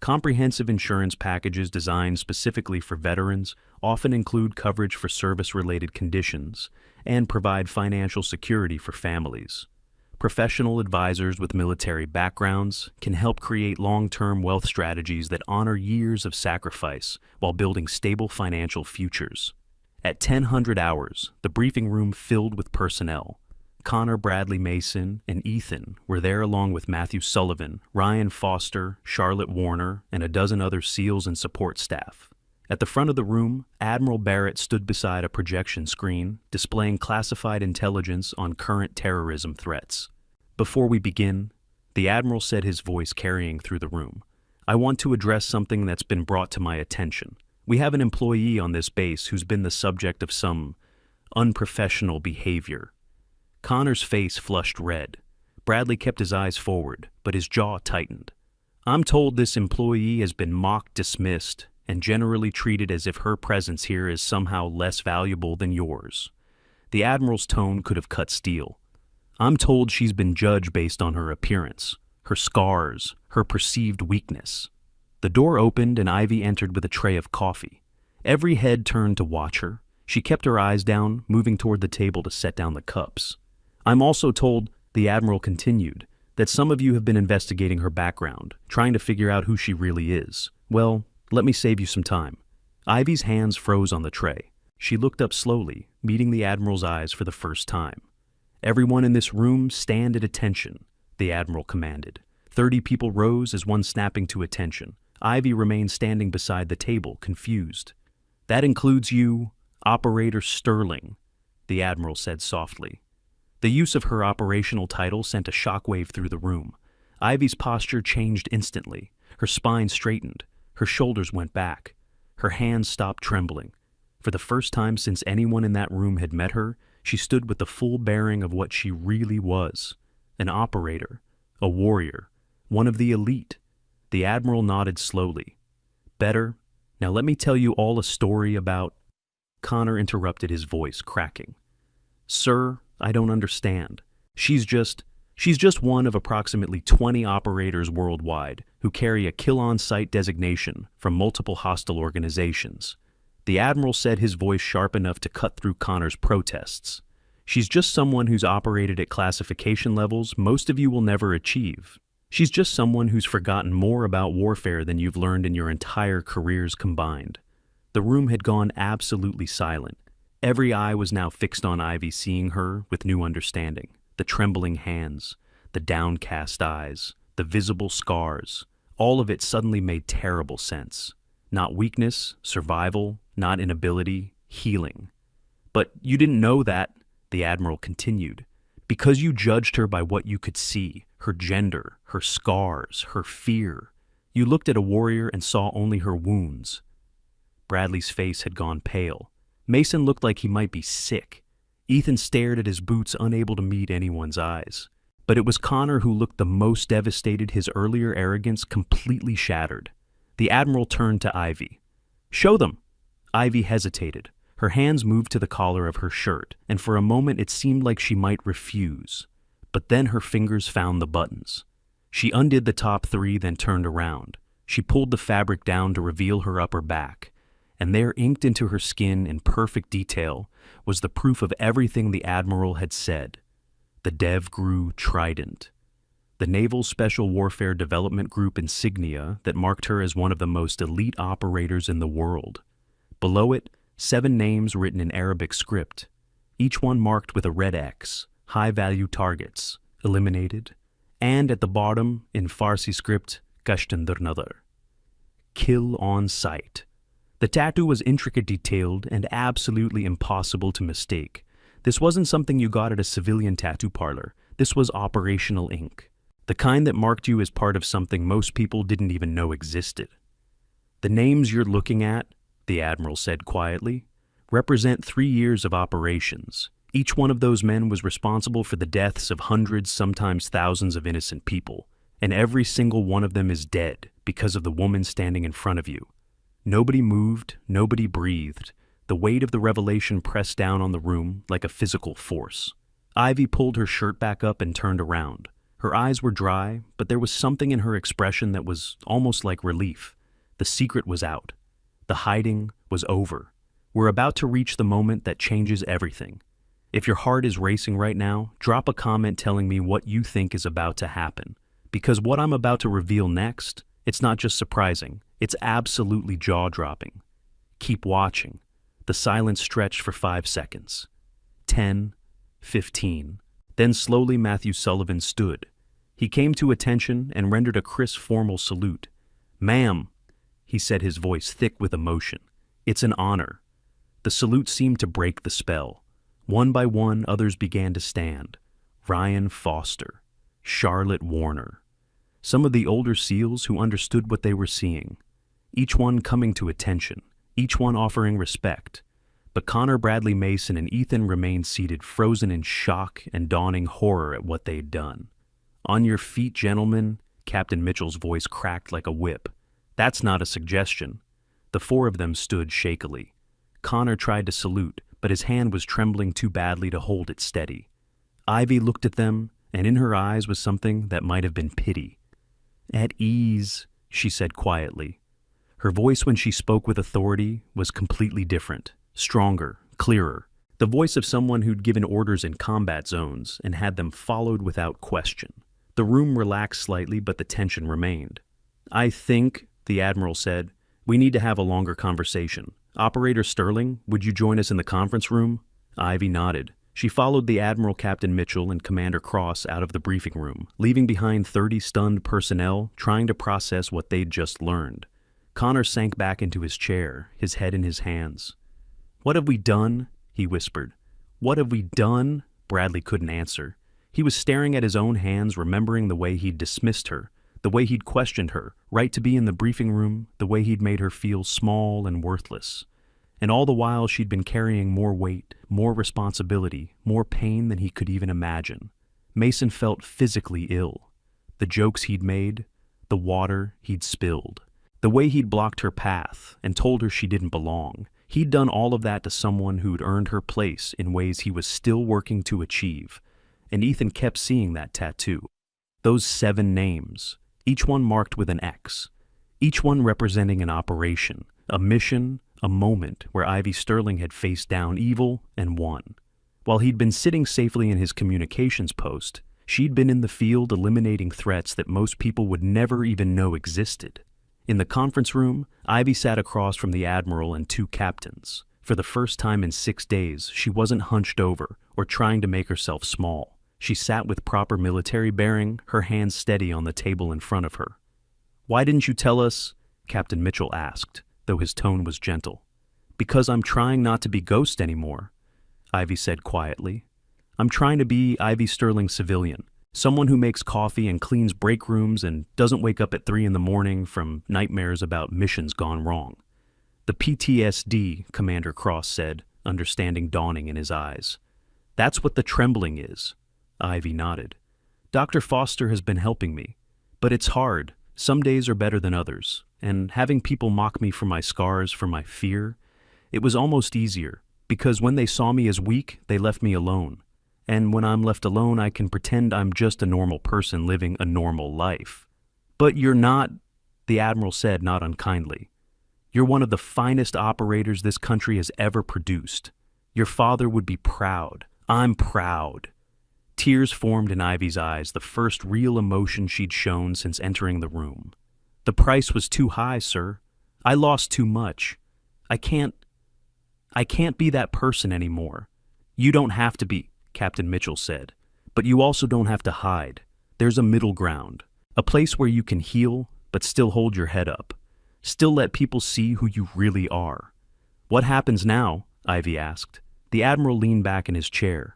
A: Comprehensive insurance packages designed specifically for veterans often include coverage for service-related conditions and provide financial security for families. Professional advisors with military backgrounds can help create long-term wealth strategies that honor years of sacrifice while building stable financial futures. At 10:00 hours, the briefing room filled with personnel. Connor, Bradley Mason, and Ethan were there along with Matthew Sullivan, Ryan Foster, Charlotte Warner, and a dozen other SEALs and support staff. At the front of the room, Admiral Barrett stood beside a projection screen displaying classified intelligence on current terrorism threats. Before we begin, the Admiral said, his voice carrying through the room, "I want to address something that's been brought to my attention. We have an employee on this base who's been the subject of some unprofessional behavior." Connor's face flushed red. Bradley kept his eyes forward, but his jaw tightened. "I'm told this employee has been mock dismissed and generally treated as if her presence here is somehow less valuable than yours." The Admiral's tone could have cut steel. "I'm told she's been judged based on her appearance, her scars, her perceived weakness." The door opened and Ivy entered with a tray of coffee. Every head turned to watch her. She kept her eyes down, moving toward the table to set down the cups. "I'm also told," the Admiral continued, "that some of you have been investigating her background, trying to figure out who she really is. Well, let me save you some time." Ivy's hands froze on the tray. She looked up slowly, meeting the Admiral's eyes for the first time. "Everyone in this room stand at attention," the Admiral commanded. 30 people rose as one snapping to attention. Ivy remained standing beside the table, confused. "That includes you, Operator Sterling," the Admiral said softly. The use of her operational title sent a shockwave through the room. Ivy's posture changed instantly. Her spine straightened. Her shoulders went back. Her hands stopped trembling. For the first time since anyone in that room had met her, she stood with the full bearing of what she really was. An operator, a warrior, one of the elite. The Admiral nodded slowly. "Better? Now let me tell you all a story about—" Connor interrupted, his voice cracking. "Sir, I don't understand. She's just one of approximately 20 operators worldwide who carry a kill-on-sight designation from multiple hostile organizations." The Admiral said, his voice sharp enough to cut through Connor's protests. "She's just someone who's operated at classification levels most of you will never achieve. She's just someone who's forgotten more about warfare than you've learned in your entire careers combined." The room had gone absolutely silent. Every eye was now fixed on Ivy, seeing her with new understanding. The trembling hands, the downcast eyes, the visible scars, all of it suddenly made terrible sense. Not weakness, survival, not inability, healing. "But you didn't know that," the Admiral continued, "because you judged her by what you could see, her gender, her scars, her fear. You looked at a warrior and saw only her wounds." Bradley's face had gone pale. Mason looked like he might be sick. Ethan stared at his boots, unable to meet anyone's eyes. But it was Connor who looked the most devastated, his earlier arrogance completely shattered. The Admiral turned to Ivy. "Show them." Ivy hesitated. Her hands moved to the collar of her shirt, and for a moment it seemed like she might refuse. But then her fingers found the buttons. She undid the top 3, then turned around. She pulled the fabric down to reveal her upper back. And there, inked into her skin in perfect detail, was the proof of everything the Admiral had said. The DevGru Trident, the Naval Special Warfare Development Group insignia that marked her as one of the most elite operators in the world. Below it, 7 names written in Arabic script, each one marked with a red X, high-value targets, eliminated, and at the bottom, in Farsi script, Kashtandarnadar, kill on sight. The tattoo was intricate, detailed, and absolutely impossible to mistake. This wasn't something you got at a civilian tattoo parlor. This was operational ink. The kind that marked you as part of something most people didn't even know existed. "The names you're looking at," the Admiral said quietly, "represent 3 years of operations. Each one of those men was responsible for the deaths of hundreds, sometimes thousands of innocent people. And every single one of them is dead because of the woman standing in front of you. Nobody moved, nobody breathed. The weight of the revelation pressed down on the room like a physical force. Ivy pulled her shirt back up and turned around. Her eyes were dry, but there was something in her expression that was almost like relief. The secret was out. The hiding was over. We're about to reach the moment that changes everything. If your heart is racing right now, drop a comment telling me what you think is about to happen. Because what I'm about to reveal next, it's not just surprising, it's absolutely jaw-dropping. Keep watching. The silence stretched for 5 seconds. 10, 15. Then slowly Matthew Sullivan stood. He came to attention and rendered a crisp formal salute. "Ma'am," he said, his voice thick with emotion. "It's an honor." The salute seemed to break the spell. One by one, others began to stand. Ryan Foster, Charlotte Warner. Some of the older SEALs who understood what they were seeing. Each one coming to attention, each one offering respect. But Connor Bradley Mason and Ethan remained seated, frozen in shock and dawning horror at what they'd done. "On your feet, gentlemen," Captain Mitchell's voice cracked like a whip. "That's not a suggestion." The 4 of them stood shakily. Connor tried to salute, but his hand was trembling too badly to hold it steady. Ivy looked at them, and in her eyes was something that might have been pity. "At ease," she said quietly. Her voice when she spoke with authority was completely different, stronger, clearer. The voice of someone who'd given orders in combat zones and had them followed without question. The room relaxed slightly, but the tension remained. "I think," the Admiral said, "we need to have a longer conversation. Operator Sterling, would you join us in the conference room?" Ivy nodded. She followed the Admiral, Captain Mitchell, and Commander Cross out of the briefing room, leaving behind 30 stunned personnel trying to process what they'd just learned. Connor sank back into his chair, his head in his hands. "What have we done?" he whispered. "What have we done?" Bradley couldn't answer. He was staring at his own hands, remembering the way he'd dismissed her, the way he'd questioned her, right to be in the briefing room, the way he'd made her feel small and worthless. And all the while she'd been carrying more weight, more responsibility, more pain than he could even imagine. Mason felt physically ill. The jokes he'd made, the water he'd spilled, the way he'd blocked her path and told her she didn't belong. He'd done all of that to someone who'd earned her place in ways he was still working to achieve. And Ethan kept seeing that tattoo. Those 7 names. Each one marked with an X, each one representing an operation, a mission, a moment where Ivy Sterling had faced down evil and won. While he'd been sitting safely in his communications post, she'd been in the field eliminating threats that most people would never even know existed. In the conference room, Ivy sat across from the Admiral and 2 captains. For the first time in 6 days, she wasn't hunched over or trying to make herself small. She sat with proper military bearing, her hands steady on the table in front of her. "Why didn't you tell us?" Captain Mitchell asked, though his tone was gentle. "Because I'm trying not to be Ghost anymore," Ivy said quietly. "I'm trying to be Ivy Sterling civilian, someone who makes coffee and cleans break rooms and doesn't wake up at 3 in the morning from nightmares about missions gone wrong." "The PTSD," Commander Cross said, understanding dawning in his eyes. "That's what the trembling is." Ivy nodded. "Dr. Foster has been helping me, but it's hard. Some days are better than others, and having people mock me for my scars, for my fear, it was almost easier, because when they saw me as weak, they left me alone. And when I'm left alone, I can pretend I'm just a normal person living a normal life." "But you're not," the Admiral said, not unkindly. "You're one of the finest operators this country has ever produced. Your father would be proud. I'm proud." Tears formed in Ivy's eyes, the first real emotion she'd shown since entering the room. "The price was too high, sir. I lost too much. I can't be that person anymore." "You don't have to be," Captain Mitchell said. "But you also don't have to hide. There's a middle ground, a place where you can heal, but still hold your head up. Still let people see who you really are." "What happens now?" Ivy asked. The Admiral leaned back in his chair.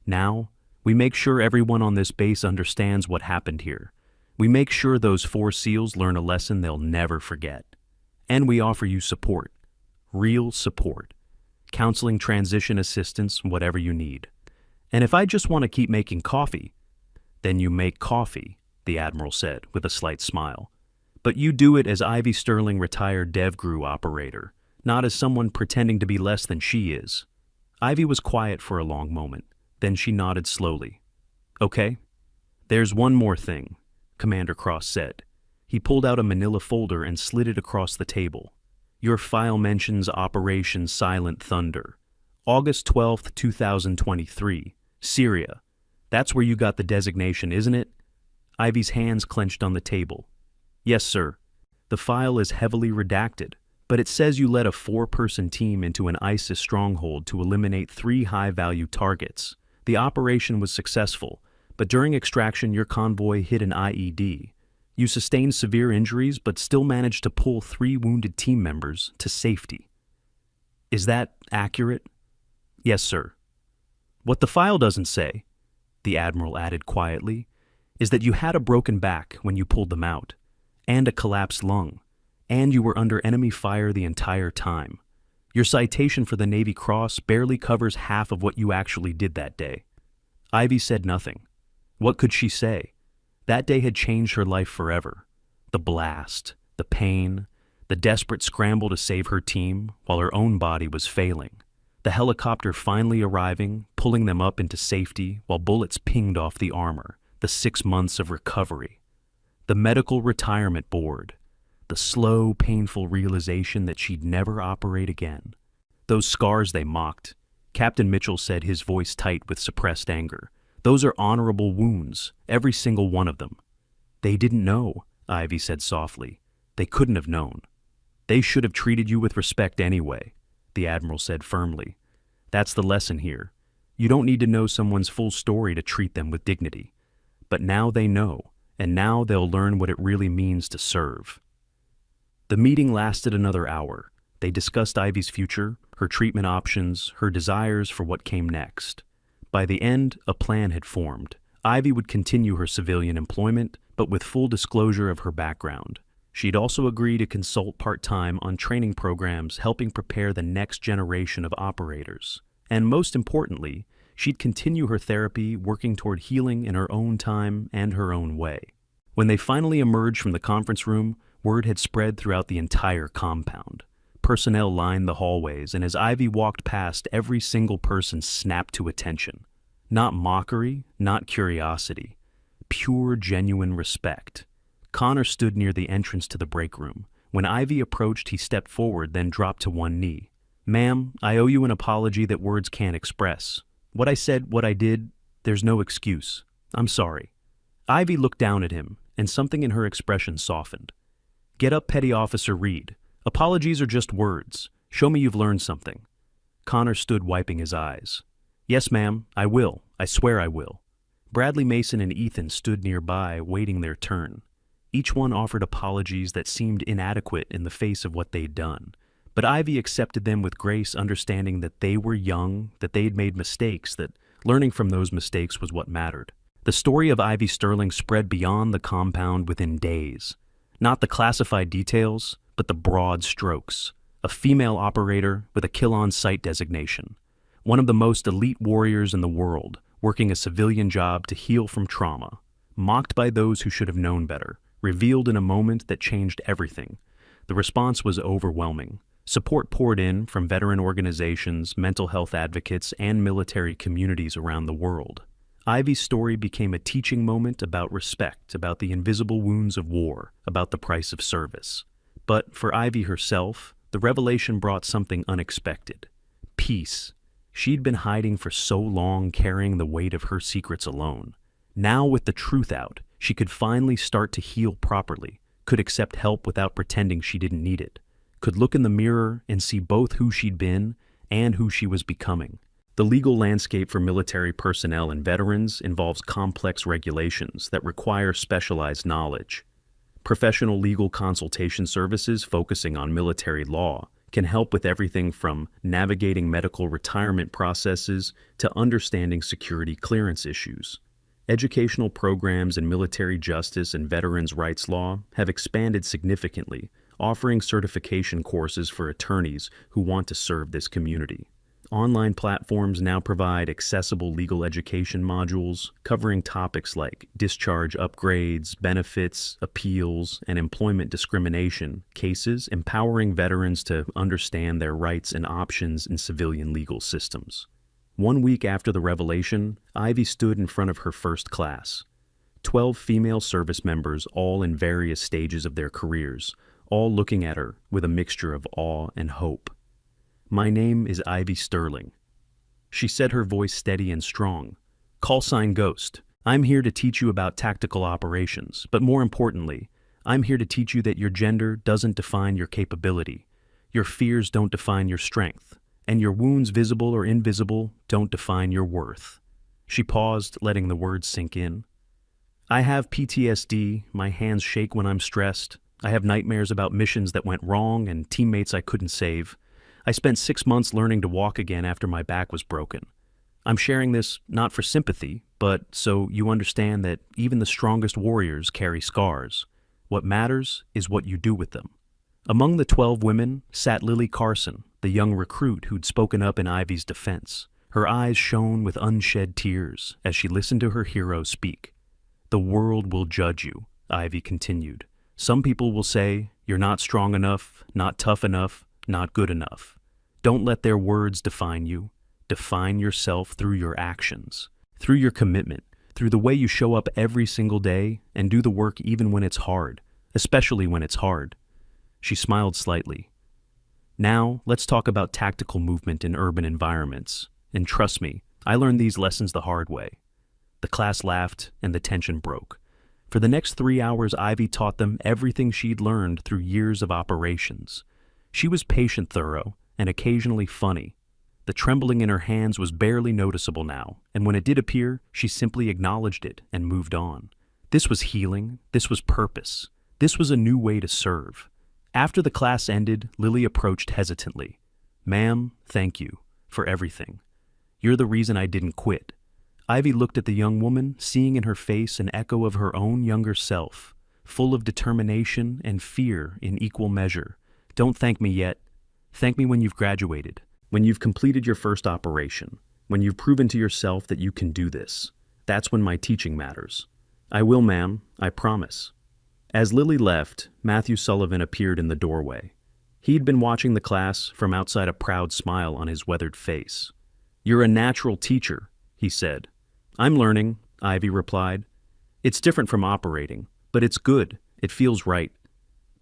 A: "Now, we make sure everyone on this base understands what happened here. We make sure those 4 SEALs learn a lesson they'll never forget. And we offer you support. Real support. Counseling, transition assistance, whatever you need. And if I just want to keep making coffee," "Then you make coffee," the Admiral said with a slight smile. "But you do it as Ivy Sterling, retired DevGru operator, not as someone pretending to be less than she is. Ivy was quiet for a long moment, then she nodded slowly. Okay. There's one more thing, Commander Cross said. He pulled out a manila folder and slid it across the table. Your file mentions Operation Silent Thunder. August 12th, 2023. Syria. That's where you got the designation, isn't it? Ivy's hands clenched on the table. Yes, sir. The file is heavily redacted, but it says you led a 4-person team into an ISIS stronghold to eliminate 3 high-value targets. The operation was successful, but during extraction your convoy hit an IED. You sustained severe injuries but still managed to pull 3 wounded team members to safety. Is that accurate? Yes, sir. What the file doesn't say, the Admiral added quietly, is that you had a broken back when you pulled them out, and a collapsed lung, and you were under enemy fire the entire time. Your citation for the Navy Cross barely covers half of what you actually did that day. Ivy said nothing. What could she say? That day had changed her life forever. The blast, the pain, the desperate scramble to save her team while her own body was failing. The helicopter finally arriving, pulling them up into safety while bullets pinged off the armor. The 6 months of recovery. The medical retirement board. The slow, painful realization that she'd never operate again. Those scars they mocked. Captain Mitchell said, his voice tight with suppressed anger. Those are honorable wounds, every single one of them. They didn't know, Ivy said softly. They couldn't have known. They should have treated you with respect anyway, the Admiral said firmly. That's the lesson here. You don't need to know someone's full story to treat them with dignity. But now they know, and now they'll learn what it really means to serve. The meeting lasted another hour. They discussed Ivy's future, her treatment options, her desires for what came next. By the end, a plan had formed. Ivy would continue her civilian employment, but with full disclosure of her background. She'd also agree to consult part-time on training programs helping prepare the next generation of operators. And most importantly, she'd continue her therapy, working toward healing in her own time and her own way. When they finally emerged from the conference room, word had spread throughout the entire compound. Personnel lined the hallways, and as Ivy walked past, every single person snapped to attention. Not mockery, not curiosity. Pure, genuine respect. Connor stood near the entrance to the break room. When Ivy approached, he stepped forward, then dropped to one knee. Ma'am, I owe you an apology that words can't express. What I said, what I did, there's no excuse. I'm sorry. Ivy looked down at him, and something in her expression softened. Get up, Petty Officer Reed. Apologies are just words. Show me you've learned something. Connor stood wiping his eyes. Yes, ma'am, I will. I swear I will. Bradley Mason and Ethan stood nearby, waiting their turn. Each one offered apologies that seemed inadequate in the face of what they'd done. But Ivy accepted them with grace, understanding that they were young, that they'd made mistakes, that learning from those mistakes was what mattered. The story of Ivy Sterling spread beyond the compound within days. Not the classified details, but the broad strokes. A female operator with a kill-on-sight designation. One of the most elite warriors in the world, working a civilian job to heal from trauma. Mocked by those who should have known better. Revealed in a moment that changed everything. The response was overwhelming. Support poured in from veteran organizations, mental health advocates, and military communities around the world. Ivy's story became a teaching moment about respect, about the invisible wounds of war, about the price of service. But for Ivy herself, the revelation brought something unexpected. Peace. She'd been hiding for so long, carrying the weight of her secrets alone. Now, with the truth out, she could finally start to heal properly, could accept help without pretending she didn't need it, could look in the mirror and see both who she'd been and who she was becoming. The legal landscape for military personnel and veterans involves complex regulations that require specialized knowledge. Professional legal consultation services focusing on military law can help with everything from navigating medical retirement processes to understanding security clearance issues. Educational programs in military justice and veterans' rights law have expanded significantly, offering certification courses for attorneys who want to serve this community. Online platforms now provide accessible legal education modules covering topics like discharge upgrades, benefits, appeals, and employment discrimination cases, empowering veterans to understand their rights and options in civilian legal systems. 1 week after the revelation, Ivy stood in front of her first class. 12 female service members, all in various stages of their careers, all looking at her with a mixture of awe and hope. "My name is Ivy Sterling," she said, her voice steady and strong. "Call sign Ghost. I'm here to teach you about tactical operations, but more importantly, I'm here to teach you that your gender doesn't define your capability, your fears don't define your strength, and your wounds, visible or invisible, don't define your worth." She paused, letting the words sink in. "I have PTSD, my hands shake when I'm stressed. I have nightmares about missions that went wrong and teammates I couldn't save. I spent 6 months learning to walk again after my back was broken. I'm sharing this not for sympathy, but so you understand that even the strongest warriors carry scars. What matters is what you do with them." Among the 12 women sat Lily Carson, the young recruit who'd spoken up in Ivy's defense. Her eyes shone with unshed tears as she listened to her hero speak. "The world will judge you," Ivy continued. "Some people will say, you're not strong enough, not tough enough, not good enough. Don't let their words define you. Define yourself through your actions, through your commitment, through the way you show up every single day and do the work even when it's hard, especially when it's hard." She smiled slightly. "Now, let's talk about tactical movement in urban environments. And trust me, I learned these lessons the hard way." The class laughed and the tension broke. For the next 3 hours, Ivy taught them everything she'd learned through years of operations. She was patient, thorough, and occasionally funny. The trembling in her hands was barely noticeable now, and when it did appear, she simply acknowledged it and moved on. This was healing, this was purpose, this was a new way to serve. After the class ended, Lily approached hesitantly. "Ma'am, thank you for everything. You're the reason I didn't quit." Ivy looked at the young woman, seeing in her face an echo of her own younger self, full of determination and fear in equal measure. "Don't thank me yet. Thank me when you've graduated, when you've completed your first operation, when you've proven to yourself that you can do this. That's when my teaching matters." "I will, ma'am, I promise." As Lily left, Matthew Sullivan appeared in the doorway. He'd been watching the class from outside, a proud smile on his weathered face. "You're a natural teacher," he said. "I'm learning," Ivy replied. "It's different from operating, but it's good. It feels right.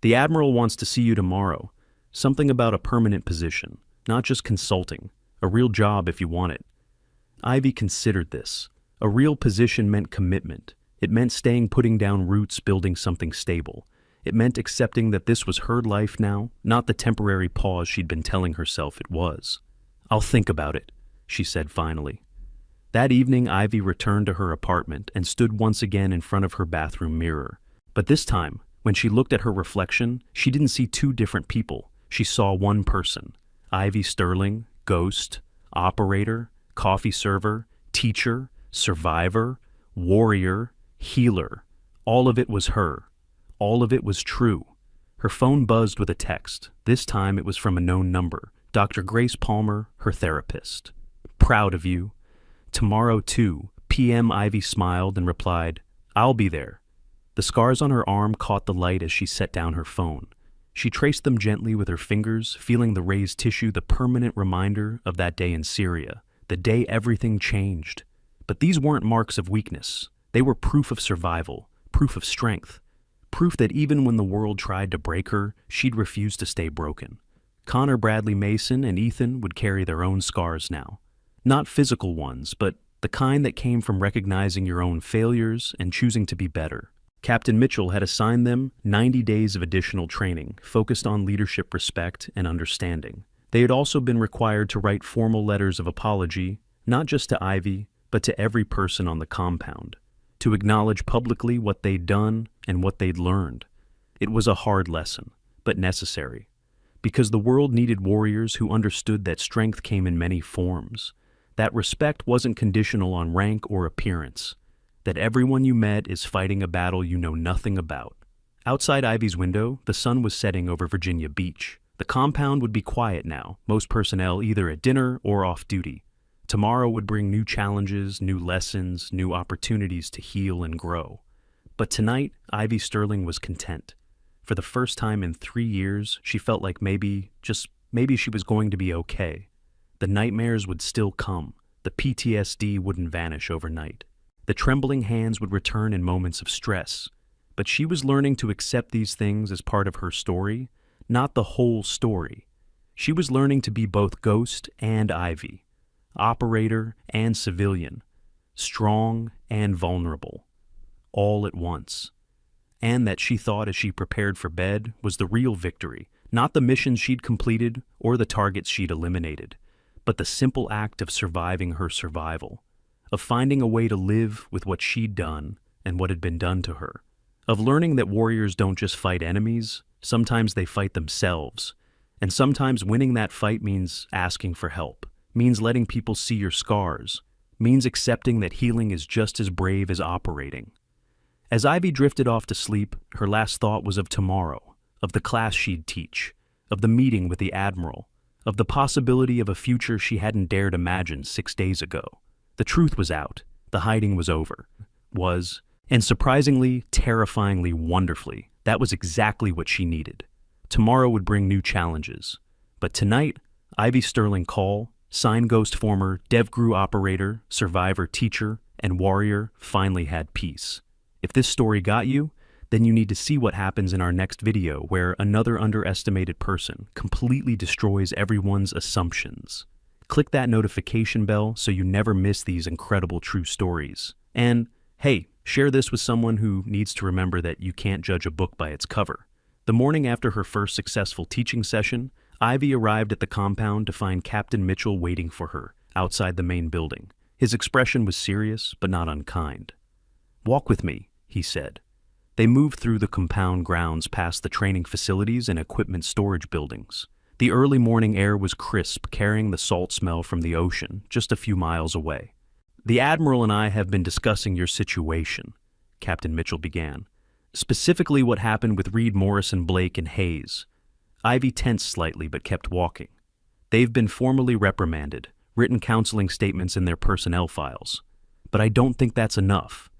A: The Admiral wants to see you tomorrow. Something about a permanent position, not just consulting, a real job if you want it." Ivy considered this. A real position meant commitment. It meant putting down roots, building something stable. It meant accepting that this was her life now, not the temporary pause she'd been telling herself it was. "I'll think about it," she said finally. That evening, Ivy returned to her apartment and stood once again in front of her bathroom mirror. But this time, when she looked at her reflection, she didn't see two different people. She saw one person. Ivy Sterling, ghost, operator, coffee server, teacher, survivor, warrior, healer. All of it was her. All of it was true. Her phone buzzed with a text. This time it was from a known number. Dr. Grace Palmer, her therapist. "Proud of you. Tomorrow, 2 p.m. Ivy smiled and replied, "I'll be there." The scars on her arm caught the light as she set down her phone. She traced them gently with her fingers, feeling the raised tissue, the permanent reminder of that day in Syria, the day everything changed. But these weren't marks of weakness. They were proof of survival, proof of strength, proof that even when the world tried to break her, she'd refuse to stay broken. Connor Bradley Mason and Ethan would carry their own scars now. Not physical ones, but the kind that came from recognizing your own failures and choosing to be better. Captain Mitchell had assigned them 90 days of additional training, focused on leadership, respect, and understanding. They had also been required to write formal letters of apology, not just to Ivy, but to every person on the compound, to acknowledge publicly what they'd done and what they'd learned. It was a hard lesson, but necessary, because the world needed warriors who understood that strength came in many forms, that respect wasn't conditional on rank or appearance, that everyone you met is fighting a battle you know nothing about. Outside Ivy's window, the sun was setting over Virginia Beach. The The compound would be quiet now, most personnel either at dinner or off duty. Tomorrow would bring new challenges, new lessons, new opportunities to heal and grow. But tonight, Ivy Sterling was content. For the first time in 3 years, she felt like maybe, just maybe she was going to be okay. The nightmares would still come. The PTSD wouldn't vanish overnight. The trembling hands would return in moments of stress. But she was learning to accept these things as part of her story, not the whole story. She was learning to be both Ghost and Ivy, operator and civilian, strong and vulnerable, all at once. And that she thought as she prepared for bed was the real victory, not the missions she'd completed or the targets she'd eliminated, but the simple act of surviving her survival, of finding a way to live with what she'd done and what had been done to her, of learning that warriors don't just fight enemies, sometimes they fight themselves, and sometimes winning that fight means asking for help, means letting people see your scars, means accepting that healing is just as brave as operating. As Ivy drifted off to sleep, her last thought was of tomorrow, of the class she'd teach, of the meeting with the Admiral, of the possibility of a future she hadn't dared imagine 6 days ago. The truth was out. The hiding was over. And surprisingly, terrifyingly, wonderfully, that was exactly what she needed. Tomorrow would bring new challenges. But tonight, Ivy Sterling Call, Sign Ghost former DevGru operator, survivor teacher, and warrior, finally had peace. If this story got you, then you need to see what happens in our next video where another underestimated person completely destroys everyone's assumptions. Click that notification bell so you never miss these incredible true stories. And, hey, share this with someone who needs to remember that you can't judge a book by its cover. The morning after her first successful teaching session, Ivy arrived at the compound to find Captain Mitchell waiting for her outside the main building. His expression was serious but not unkind. "Walk with me," he said. They moved through the compound grounds past the training facilities and equipment storage buildings. The early morning air was crisp, carrying the salt smell from the ocean just a few miles away. "The Admiral and I have been discussing your situation," Captain Mitchell began. "Specifically what happened with Reed, Morrison, Blake, and Hayes." Ivy tensed slightly but kept walking. "They've been formally reprimanded, written counseling statements in their personnel files. But I don't think that's enough."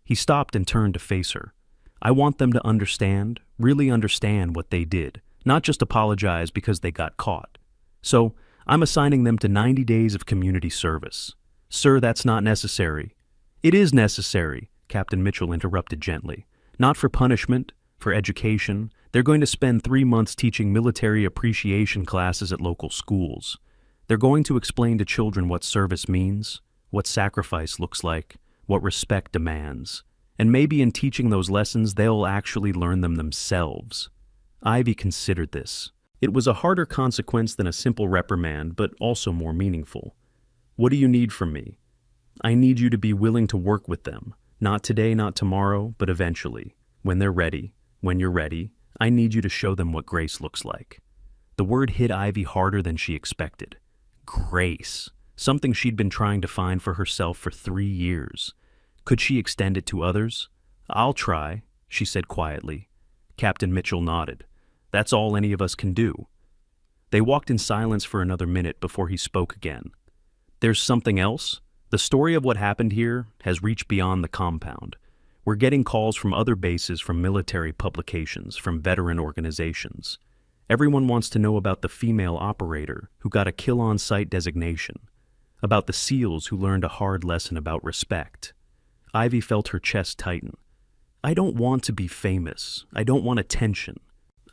A: He stopped and turned to face her. "I want them to understand, really understand what they did, not just apologize because they got caught. So, I'm assigning them to 90 days of community service." "Sir, that's not necessary." "It is necessary," Captain Mitchell interrupted gently. "Not for punishment, for education. They're going to spend 3 months teaching military appreciation classes at local schools. They're going to explain to children what service means, what sacrifice looks like, what respect demands. And maybe in teaching those lessons, they'll actually learn them themselves." Ivy considered this. It was a harder consequence than a simple reprimand, but also more meaningful. "What do you need from me?" "I need you to be willing to work with them. Not today, not tomorrow, but eventually. When they're ready, when you're ready, I need you to show them what grace looks like." The word hit Ivy harder than she expected. Grace. Something she'd been trying to find for herself for 3 years. Could she extend it to others? "I'll try," she said quietly. Captain Mitchell nodded. "That's all any of us can do." They walked in silence for another minute before he spoke again. "There's something else? The story of what happened here has reached beyond the compound. We're getting calls from other bases, from military publications, from veteran organizations. Everyone wants to know about the female operator who got a kill-on-sight designation, about the SEALs who learned a hard lesson about respect." Ivy felt her chest tighten. "I don't want to be famous. I don't want attention."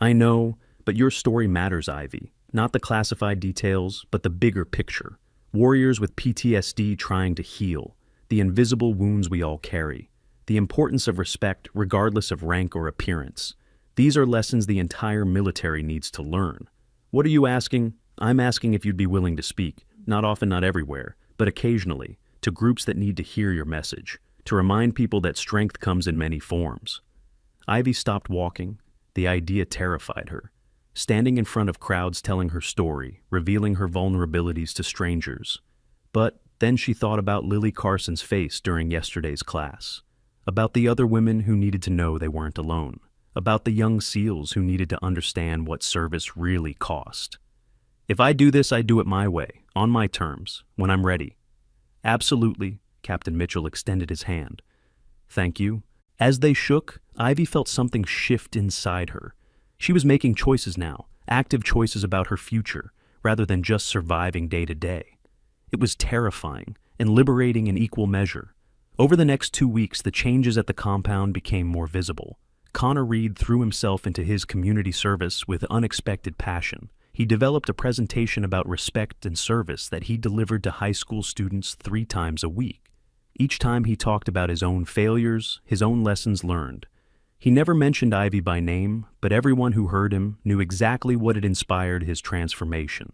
A: "I know, but your story matters, Ivy. Not the classified details, but the bigger picture. Warriors with PTSD trying to heal, the invisible wounds we all carry, the importance of respect regardless of rank or appearance. These are lessons the entire military needs to learn." "What are you asking?" "I'm asking if you'd be willing to speak, not often, not everywhere, but occasionally, to groups that need to hear your message, to remind people that strength comes in many forms." Ivy stopped walking. The idea terrified her. Standing in front of crowds telling her story, revealing her vulnerabilities to strangers. But then she thought about Lily Carson's face during yesterday's class, about the other women who needed to know they weren't alone, about the young SEALs who needed to understand what service really cost. "If I do this, I do it my way, on my terms, when I'm ready." "Absolutely," Captain Mitchell extended his hand. "Thank you." As they shook, Ivy felt something shift inside her. She was making choices now, active choices about her future, rather than just surviving day to day. It was terrifying and liberating in equal measure. Over the next 2 weeks, the changes at the compound became more visible. Connor Reed threw himself into his community service with unexpected passion. He developed a presentation about respect and service that he delivered to high school students 3 times a week. Each time he talked about his own failures, his own lessons learned. He never mentioned Ivy by name, but everyone who heard him knew exactly what had inspired his transformation.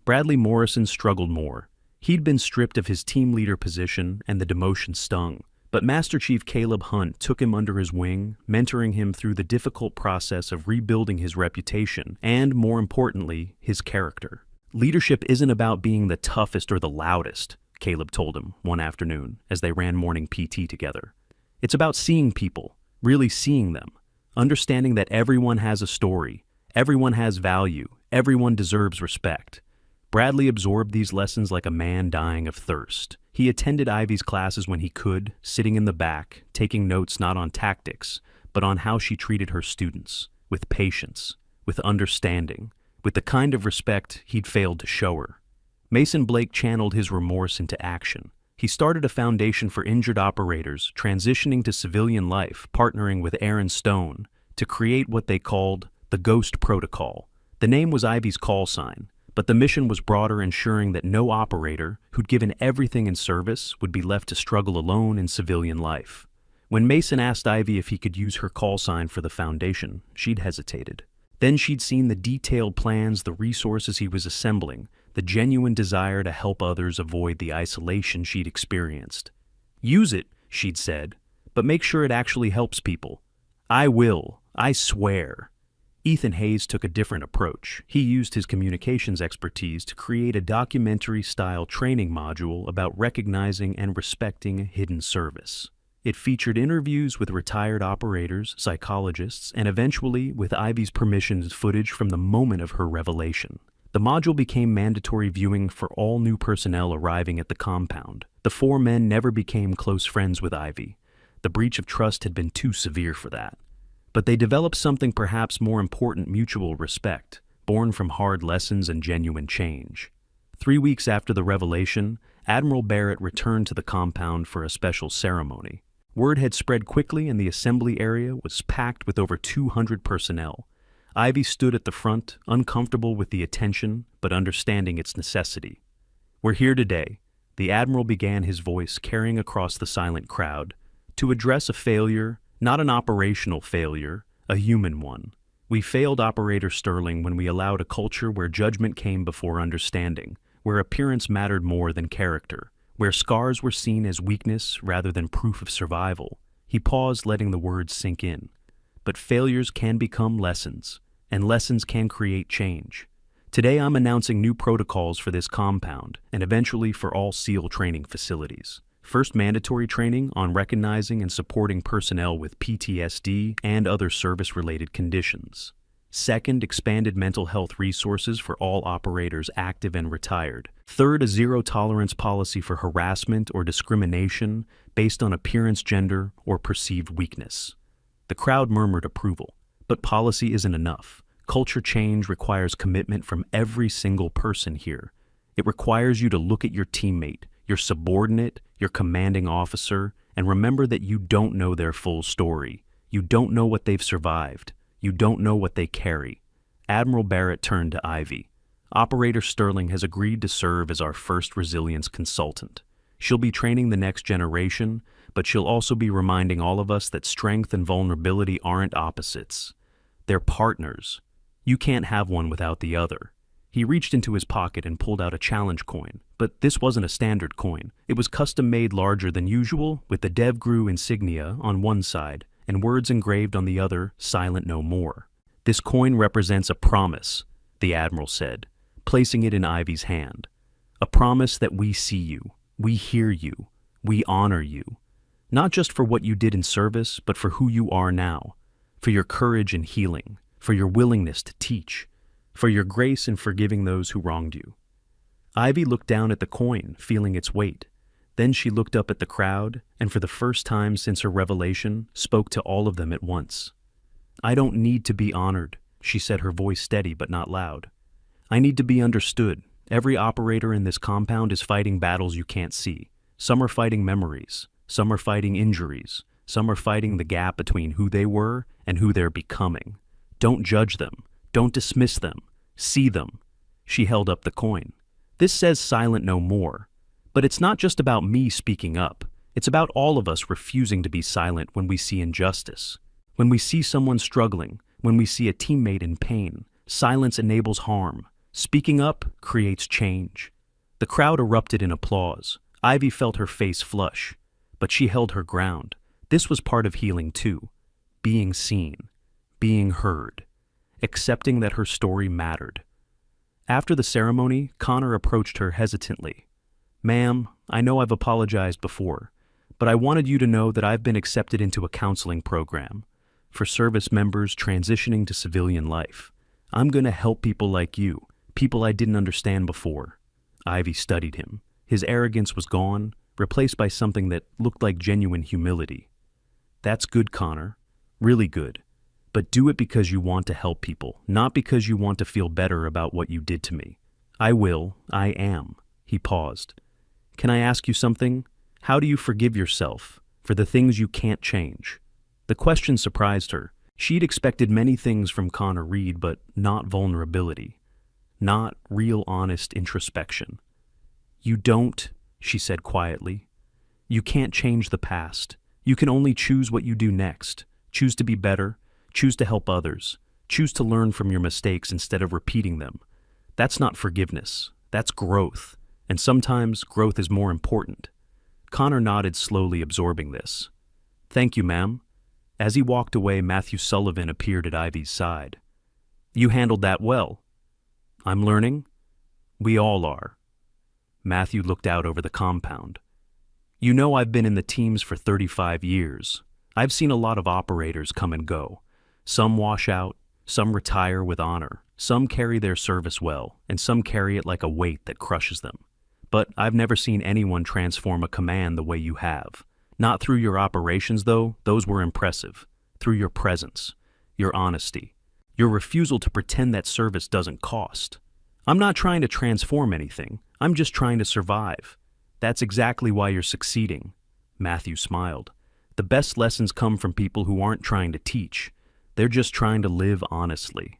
A: Bradley Morrison struggled more. He'd been stripped of his team leader position, and the demotion stung. But Master Chief Caleb Hunt took him under his wing, mentoring him through the difficult process of rebuilding his reputation and, more importantly, his character. "Leadership isn't about being the toughest or the loudest," Caleb told him one afternoon as they ran morning PT together. "It's about seeing people, really seeing them, understanding that everyone has a story, everyone has value, everyone deserves respect." Bradley absorbed these lessons like a man dying of thirst. He attended Ivy's classes when he could, sitting in the back, taking notes not on tactics, but on how she treated her students, with patience, with understanding, with the kind of respect he'd failed to show her. Mason Blake channeled his remorse into action. He started a foundation for injured operators, transitioning to civilian life, partnering with Aaron Stone to create what they called the Ghost Protocol. The name was Ivy's call sign, but the mission was broader, ensuring that no operator who'd given everything in service would be left to struggle alone in civilian life. When Mason asked Ivy if he could use her call sign for the foundation, she'd hesitated. Then she'd seen the detailed plans, the resources he was assembling, the genuine desire to help others avoid the isolation she'd experienced. "Use it," she'd said, "but make sure it actually helps people." "I will, I swear." Ethan Hayes took a different approach. He used his communications expertise to create a documentary-style training module about recognizing and respecting hidden service. It featured interviews with retired operators, psychologists, and eventually, with Ivy's permission, footage from the moment of her revelation. The module became mandatory viewing for all new personnel arriving at the compound. The 4 men never became close friends with Ivy. The breach of trust had been too severe for that. But they developed something perhaps more important: mutual respect, born from hard lessons and genuine change. 3 weeks after the revelation, Admiral Barrett returned to the compound for a special ceremony. Word had spread quickly and the assembly area was packed with over 200 personnel. Ivy stood at the front, uncomfortable with the attention, but understanding its necessity. "We're here today," the Admiral began, his voice carrying across the silent crowd, "to address a failure, not an operational failure, a human one. We failed Operator Sterling when we allowed a culture where judgment came before understanding, where appearance mattered more than character, where scars were seen as weakness rather than proof of survival." He paused, letting the words sink in. "But failures can become lessons, and lessons can create change. Today I'm announcing new protocols for this compound, and eventually for all SEAL training facilities. First, mandatory training on recognizing and supporting personnel with PTSD and other service-related conditions. Second, expanded mental health resources for all operators active and retired. Third, a zero-tolerance policy for harassment or discrimination based on appearance, gender, or perceived weakness. The crowd murmured approval, but policy isn't enough. Culture change requires commitment from every single person here. It requires you to look at your teammate, your subordinate, your commanding officer, and remember that you don't know their full story. You don't know what they've survived. You don't know what they carry. Admiral Barrett turned to Ivy. "Operator Sterling has agreed to serve as our first resilience consultant. She'll be training the next generation, but she'll also be reminding all of us that strength and vulnerability aren't opposites. They're partners. You can't have one without the other." He reached into his pocket and pulled out a challenge coin, but this wasn't a standard coin. It was custom-made, larger than usual, with the DevGru insignia on one side and words engraved on the other, "Silent no more." "This coin represents a promise," the Admiral said, placing it in Ivy's hand. "A promise that we see you, we hear you, we honor you. Not just for what you did in service, but for who you are now. for your courage in healing, for your willingness to teach, for your grace in forgiving those who wronged you. Ivy looked down at the coin, feeling its weight. Then she looked up at the crowd, and for the first time since her revelation, spoke to all of them at once. "I don't need to be honored," she said, her voice steady but not loud. "I need to be understood. Every operator in this compound is fighting battles you can't see. Some are fighting memories, some are fighting injuries, some are fighting the gap between who they were and who they're becoming. Don't judge them. Don't dismiss them. See them." She held up the coin. "This says silent no more. But it's not just about me speaking up. It's about all of us refusing to be silent when we see injustice. When we see someone struggling, when we see a teammate in pain, silence enables harm. Speaking up creates change." The crowd erupted in applause. Ivy felt her face flush, but she held her ground. This was part of healing too. Being seen, being heard, accepting that her story mattered. After the ceremony, Connor approached her hesitantly. "Ma'am, I know I've apologized before, but I wanted you to know that I've been accepted into a counseling program for service members transitioning to civilian life. I'm going to help people like you, people I didn't understand before." Ivy studied him. His arrogance was gone, replaced by something that looked like genuine humility. "That's good, Connor. Really good. But do it because you want to help people, not because you want to feel better about what you did to me." "I will. I am." He paused. "Can I ask you something? How do you forgive yourself for the things you can't change?" The question surprised her. She'd expected many things from Connor Reed, but not vulnerability. Not real honest introspection. "You don't," she said quietly. "You can't change the past. You can only choose what you do next. Choose to be better. Choose to help others. Choose to learn from your mistakes instead of repeating them. That's not forgiveness. That's growth. And sometimes growth is more important." Connor nodded slowly, absorbing this. "Thank you, ma'am." As he walked away, Matthew Sullivan appeared at Ivy's side. "You handled that well." "I'm learning." "We all are." Matthew looked out over the compound. "You know I've been in the teams for 35 years. I've seen a lot of operators come and go. Some wash out, some retire with honor, some carry their service well, and some carry it like a weight that crushes them. But I've never seen anyone transform a command the way you have. Not through your operations, though, those were impressive. Through your presence, your honesty, your refusal to pretend that service doesn't cost. I'm not trying to transform anything. I'm just trying to survive. That's exactly why you're succeeding." Matthew smiled. "The best lessons come from people who aren't trying to teach. They're just trying to live honestly."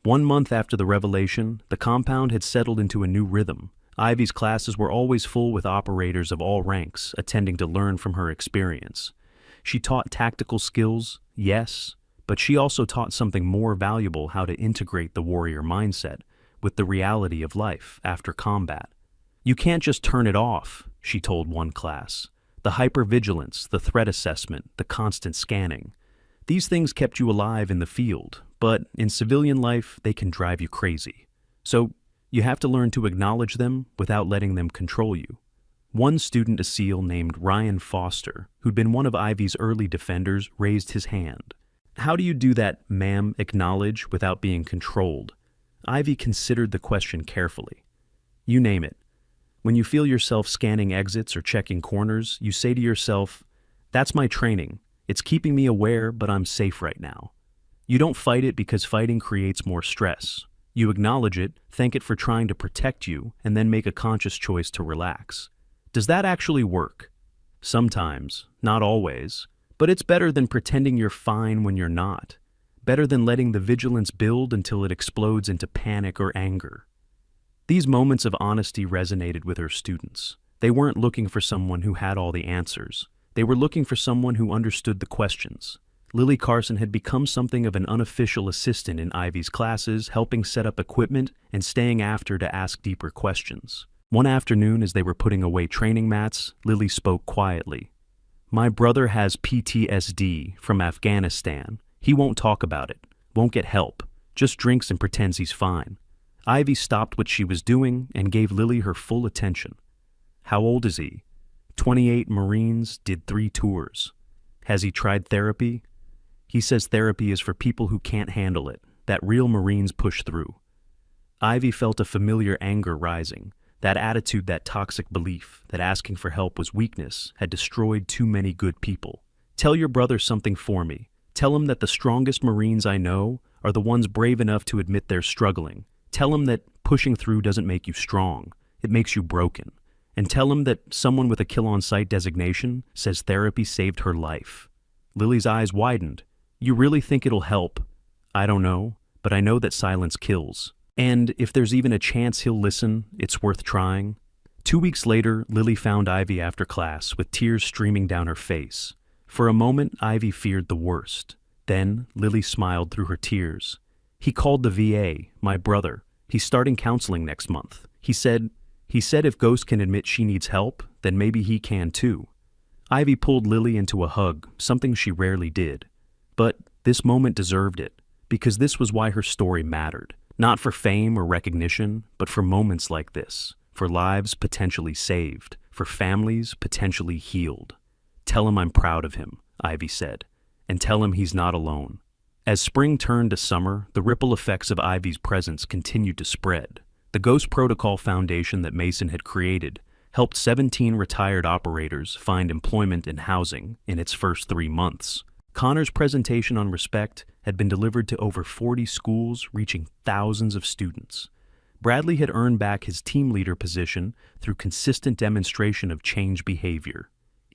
A: 1 month after the revelation, the compound had settled into a new rhythm. Ivy's classes were always full with operators of all ranks attending to learn from her experience. She taught tactical skills, yes, but she also taught something more valuable: how to integrate the warrior mindset with the reality of life after combat. "You can't just turn it off," she told one class. "The hypervigilance, the threat assessment, the constant scanning. These things kept you alive in the field, but in civilian life, they can drive you crazy. So you have to learn to acknowledge them without letting them control you." One student, a SEAL named Ryan Foster, who'd been one of Ivy's early defenders, raised his hand. "How do you do that, ma'am, acknowledge without being controlled?" Ivy considered the question carefully. "You name it. When you feel yourself scanning exits or checking corners, you say to yourself, 'That's my training. It's keeping me aware, but I'm safe right now.' You don't fight it because fighting creates more stress. You acknowledge it, thank it for trying to protect you, and then make a conscious choice to relax. Does that actually work? Sometimes, not always, but it's better than pretending you're fine when you're not. Better than letting the vigilance build until it explodes into panic or anger." These moments of honesty resonated with her students. They weren't looking for someone who had all the answers. They were looking for someone who understood the questions. Lily Carson had become something of an unofficial assistant in Ivy's classes, helping set up equipment and staying after to ask deeper questions. One afternoon, as they were putting away training mats, Lily spoke quietly. "My brother has PTSD from Afghanistan. He won't talk about it, won't get help, just drinks and pretends he's fine." Ivy stopped what she was doing and gave Lily her full attention. "How old is he?" 28 Marines, did 3 tours. "Has he tried therapy?" He says therapy is for people who can't handle it, that real Marines push through. Ivy felt a familiar anger rising, that attitude, that toxic belief that asking for help was weakness had destroyed too many good people. Tell your brother something for me. Tell him that the strongest Marines I know are the ones brave enough to admit they're struggling. Tell him that pushing through doesn't make you strong, it makes you broken. And tell him that someone with a kill-on-sight designation says therapy saved her life. Lily's eyes widened. You really think it'll help? I don't know, but I know that silence kills. And if there's even a chance he'll listen, it's worth trying. 2 weeks later, Lily found Ivy after class with tears streaming down her face. For a moment, Ivy feared the worst. Then, Lily smiled through her tears. He called the VA, my brother. He's starting counseling next month. He said if Ghost can admit she needs help, then maybe he can too. Ivy pulled Lily into a hug, something she rarely did. But this moment deserved it, because this was why her story mattered. Not for fame or recognition, but for moments like this, for lives potentially saved, for families potentially healed. Tell him I'm proud of him, Ivy said, and tell him he's not alone. As spring turned to summer, the ripple effects of Ivy's presence continued to spread. The Ghost Protocol Foundation that Mason had created helped 17 retired operators find employment and housing in its first 3 months. Connor's presentation on respect had been delivered to over 40 schools, reaching thousands of students. Bradley had earned back his team leader position through consistent demonstration of change behavior.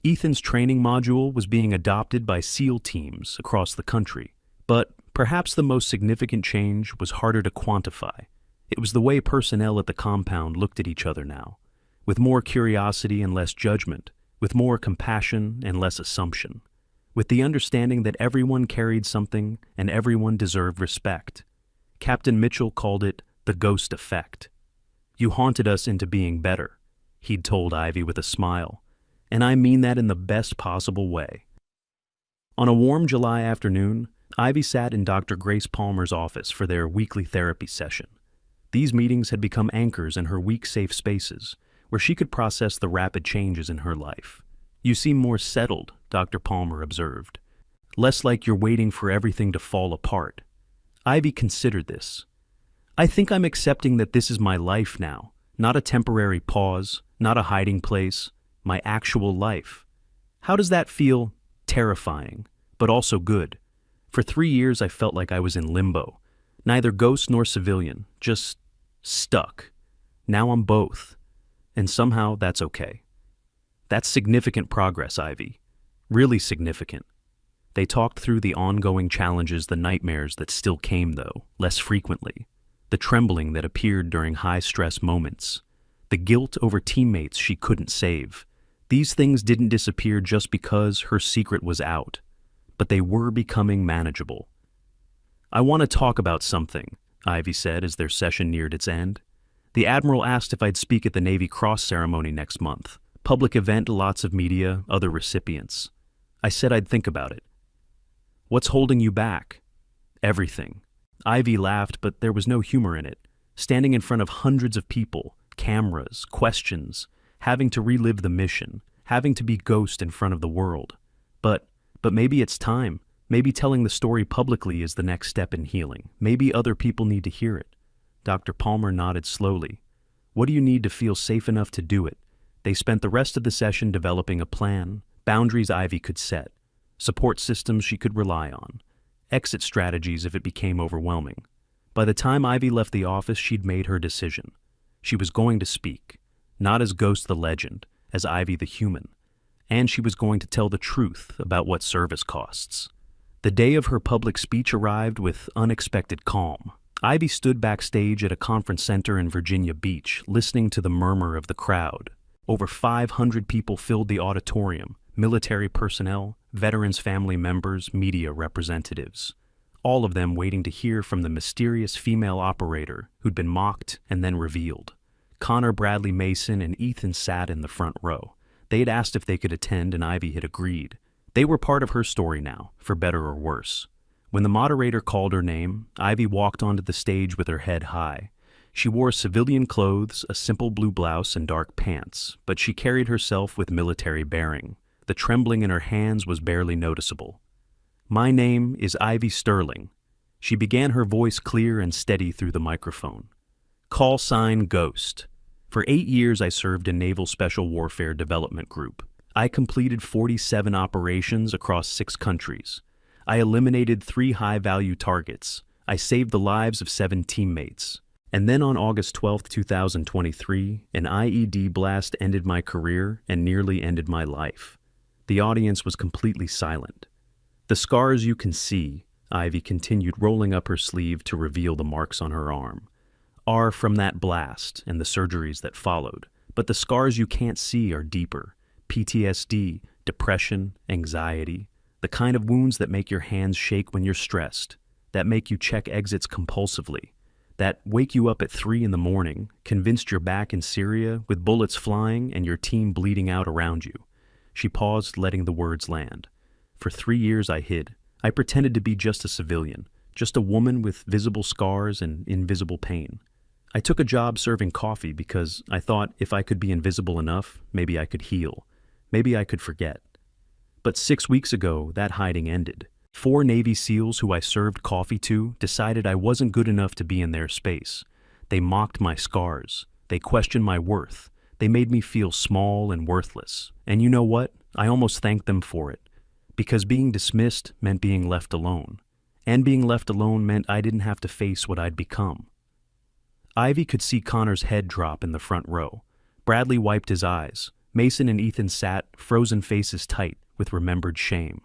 A: Ethan's training module was being adopted by SEAL teams across the country. But perhaps the most significant change was harder to quantify. It was the way personnel at the compound looked at each other now, with more curiosity and less judgment, with more compassion and less assumption, with the understanding that everyone carried something and everyone deserved respect. Captain Mitchell called it the Ghost Effect. You haunted us into being better, he'd told Ivy with a smile, and I mean that in the best possible way. On a warm July afternoon, Ivy sat in Dr. Grace Palmer's office for their weekly therapy session. These meetings had become anchors in her weak safe spaces, where she could process the rapid changes in her life. You seem more settled, Dr. Palmer observed. Less like you're waiting for everything to fall apart. Ivy considered this. I think I'm accepting that this is my life now, not a temporary pause, not a hiding place, my actual life. How does that feel? Terrifying, but also good. For 3 years I felt like I was in limbo, neither ghost nor civilian, just stuck. Now I'm both, and somehow that's okay. That's significant progress, Ivy. Really significant. They talked through the ongoing challenges, the nightmares that still came, though, less frequently, the trembling that appeared during high-stress moments, the guilt over teammates she couldn't save. These things didn't disappear just because her secret was out, but they were becoming manageable. I want to talk about something, Ivy said as their session neared its end. The Admiral asked if I'd speak at the Navy Cross ceremony next month. Public event, lots of media, other recipients. I said I'd think about it. What's holding you back? Everything. Ivy laughed, but there was no humor in it. Standing in front of hundreds of people, cameras, questions, having to relive the mission, having to be Ghost in front of the world. But maybe it's time. Maybe telling the story publicly is the next step in healing. Maybe other people need to hear it. Dr. Palmer nodded slowly. What do you need to feel safe enough to do it? They spent the rest of the session developing a plan, boundaries Ivy could set, support systems she could rely on, exit strategies if it became overwhelming. By the time Ivy left the office, she'd made her decision. She was going to speak, not as Ghost the legend, as Ivy the human, and she was going to tell the truth about what service costs. The day of her public speech arrived with unexpected calm. Ivy stood backstage at a conference center in Virginia Beach, listening to the murmur of the crowd. Over 500 people filled the auditorium, military personnel, veterans' family members, media representatives, all of them waiting to hear from the mysterious female operator who'd been mocked and then revealed. Connor, Bradley, Mason, and Ethan sat in the front row. They had asked if they could attend, and Ivy had agreed. They were part of her story now, for better or worse. When the moderator called her name, Ivy walked onto the stage with her head high. She wore civilian clothes, a simple blue blouse, and dark pants, but she carried herself with military bearing. The trembling in her hands was barely noticeable. My name is Ivy Sterling. She began, her voice clear and steady through the microphone. Call sign Ghost. For 8 years I served in Naval Special Warfare Development Group. I completed 47 operations across 6 countries. I eliminated 3 high-value targets. I saved the lives of 7 teammates. And then on August 12, 2023, an IED blast ended my career and nearly ended my life. The audience was completely silent. The scars you can see, Ivy continued, rolling up her sleeve to reveal the marks on her arm, are from that blast and the surgeries that followed. But the scars you can't see are deeper. PTSD, depression, anxiety, the kind of wounds that make your hands shake when you're stressed, that make you check exits compulsively, that wake you up at 3 in the morning, convinced you're back in Syria with bullets flying and your team bleeding out around you. She paused, letting the words land. For 3 years I hid. I pretended to be just a civilian, just a woman with visible scars and invisible pain. I took a job serving coffee because I thought if I could be invisible enough, maybe I could heal. Maybe I could forget. But 6 weeks ago, that hiding ended. 4 Navy SEALs who I served coffee to decided I wasn't good enough to be in their space. They mocked my scars. They questioned my worth. They made me feel small and worthless. And you know what? I almost thanked them for it. Because being dismissed meant being left alone. And being left alone meant I didn't have to face what I'd become. Ivy could see Connor's head drop in the front row. Bradley wiped his eyes. Mason and Ethan sat, frozen faces tight, with remembered shame.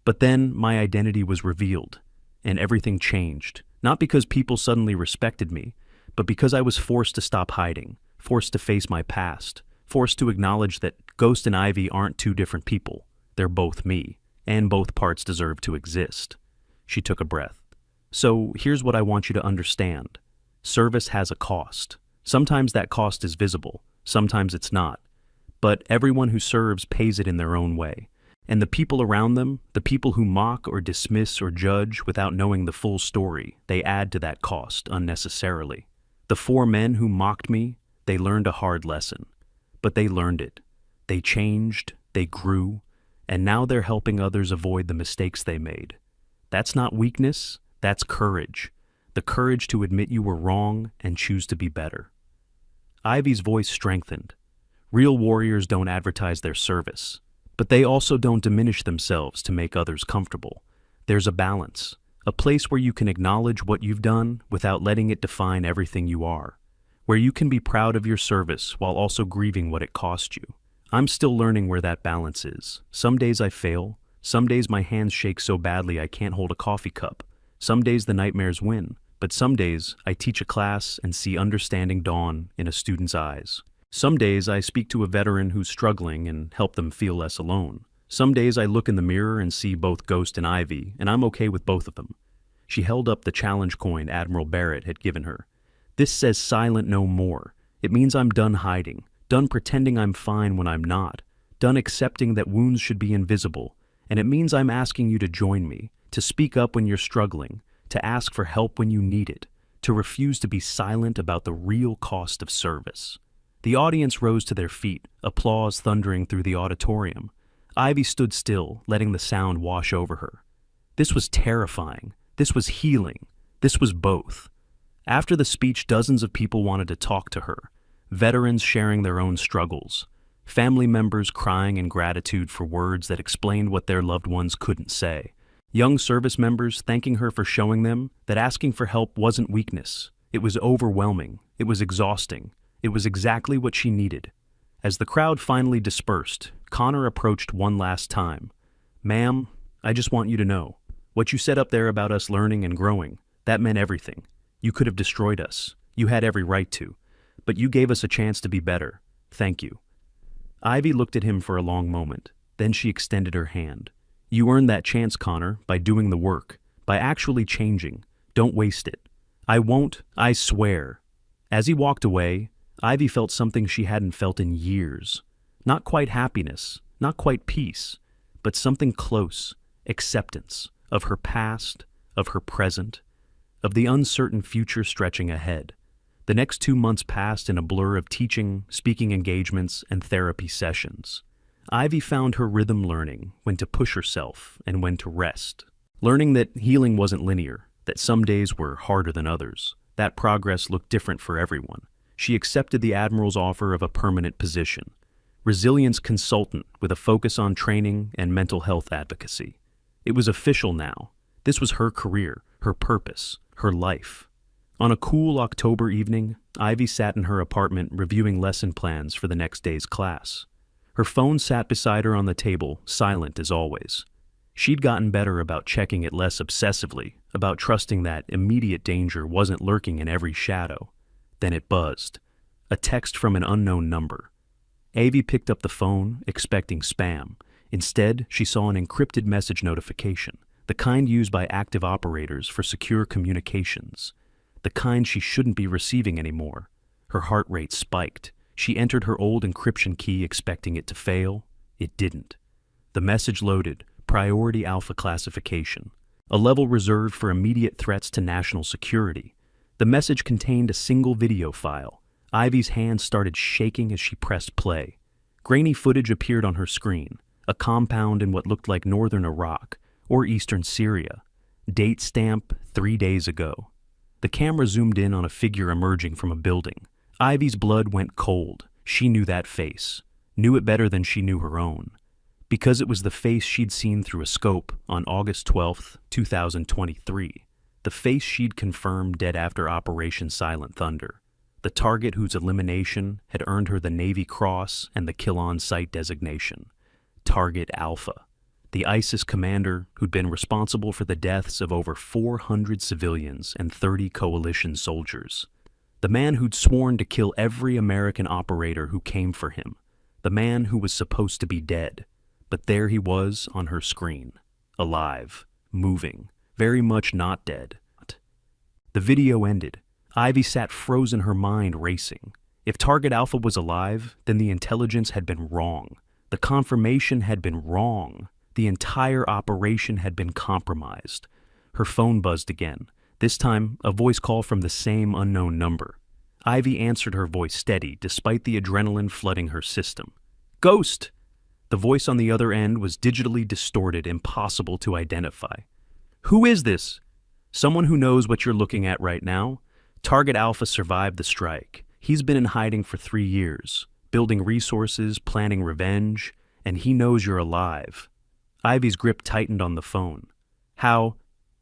A: But then my identity was revealed, and everything changed. Not because people suddenly respected me, but because I was forced to stop hiding, forced to face my past, forced to acknowledge that Ghost and Ivy aren't 2 different people. They're both me. And both parts deserve to exist. She took a breath. So here's what I want you to understand. Service has a cost. Sometimes that cost is visible, sometimes it's not. But everyone who serves pays it in their own way. And the people around them, the people who mock or dismiss or judge without knowing the full story, they add to that cost unnecessarily. The 4 men who mocked me, they learned a hard lesson. But they learned it. They changed, they grew, and now they're helping others avoid the mistakes they made. That's not weakness, that's courage. The courage to admit you were wrong and choose to be better. Ivy's voice strengthened. Real warriors don't advertise their service, but they also don't diminish themselves to make others comfortable. There's a balance, a place where you can acknowledge what you've done without letting it define everything you are, where you can be proud of your service while also grieving what it cost you. I'm still learning where that balance is. Some days I fail. Some days my hands shake so badly I can't hold a coffee cup. Some days the nightmares win. But some days I teach a class and see understanding dawn in a student's eyes. Some days I speak to a veteran who's struggling and help them feel less alone. Some days I look in the mirror and see both Ghost and Ivy, and I'm okay with both of them. She held up the challenge coin Admiral Barrett had given her. This says silent no more. It means I'm done hiding. Done pretending I'm fine when I'm not, done accepting that wounds should be invisible, and it means I'm asking you to join me, to speak up when you're struggling, to ask for help when you need it, to refuse to be silent about the real cost of service. The audience rose to their feet, applause thundering through the auditorium. Ivy stood still, letting the sound wash over her. This was terrifying. This was healing. This was both. After the speech, dozens of people wanted to talk to her. Veterans sharing their own struggles, family members crying in gratitude for words that explained what their loved ones couldn't say, young service members thanking her for showing them that asking for help wasn't weakness. It was overwhelming. It was exhausting. It was exactly what she needed. As the crowd finally dispersed, Connor approached one last time. "Ma'am, I just want you to know, what you said up there about us learning and growing, that meant everything. You could have destroyed us. You had every right to. But you gave us a chance to be better. Thank you." Ivy looked at him for a long moment. Then she extended her hand. "You earned that chance, Connor, by doing the work, by actually changing. Don't waste it." "I won't, I swear." As he walked away, Ivy felt something she hadn't felt in years. Not quite happiness, not quite peace, but something close, acceptance of her past, of her present, of the uncertain future stretching ahead. The next 2 months passed in a blur of teaching, speaking engagements, and therapy sessions. Ivy found her rhythm learning when to push herself and when to rest, Learning that healing wasn't linear, that some days were harder than others, that progress looked different for everyone. She accepted the Admiral's offer of a permanent position, resilience consultant with a focus on training and mental health advocacy. It was official now. This was her career, her purpose, her life. On a cool October evening, Ivy sat in her apartment reviewing lesson plans for the next day's class. Her phone sat beside her on the table, silent as always. She'd gotten better about checking it less obsessively, about trusting that immediate danger wasn't lurking in every shadow. Then it buzzed. A text from an unknown number. Avy picked up the phone, expecting spam. Instead, she saw an encrypted message notification, the kind used by active operators for secure communications, the kind she shouldn't be receiving anymore. Her heart rate spiked. She entered her old encryption key expecting it to fail. It didn't. The message loaded, Priority Alpha Classification, a level reserved for immediate threats to national security. The message contained a single video file. Ivy's hand started shaking as she pressed play. Grainy footage appeared on her screen, a compound in what looked like northern Iraq or eastern Syria. Date stamp 3 days ago. The camera zoomed in on a figure emerging from a building. Ivy's blood went cold. She knew that face, knew it better than she knew her own, because it was the face she'd seen through a scope on August 12, 2023, the face she'd confirmed dead after Operation Silent Thunder, the target whose elimination had earned her the Navy Cross and the Kill On Sight designation, Target Alpha, the ISIS commander who'd been responsible for the deaths of over 400 civilians and 30 coalition soldiers. The man who'd sworn to kill every American operator who came for him. The man who was supposed to be dead. But there he was on her screen. Alive. Moving. Very much not dead. The video ended. Ivy sat frozen, her mind racing. If Target Alpha was alive, then the intelligence had been wrong. The confirmation had been wrong. The entire operation had been compromised. Her phone buzzed again. This time, a voice call from the same unknown number. Ivy answered, her voice steady, despite the adrenaline flooding her system. Ghost! The voice on the other end was digitally distorted, impossible to identify. Who is this? Someone who knows what you're looking at right now? Target Alpha survived the strike. He's been in hiding for 3 years, building resources, planning revenge, and he knows you're alive. Ivy's grip tightened on the phone. How?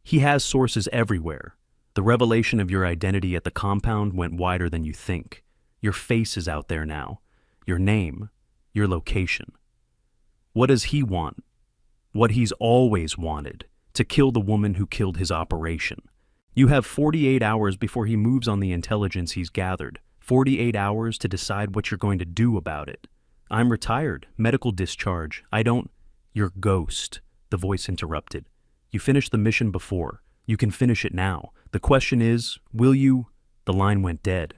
A: He has sources everywhere. The revelation of your identity at the compound went wider than you think. Your face is out there now. Your name. Your location. What does he want? What he's always wanted. To kill the woman who killed his operation. You have 48 hours before he moves on the intelligence he's gathered. 48 hours to decide what you're going to do about it. I'm retired. Medical discharge. I don't... Your ghost, the voice interrupted. You finished the mission before. You can finish it now. The question is, will you? The line went dead.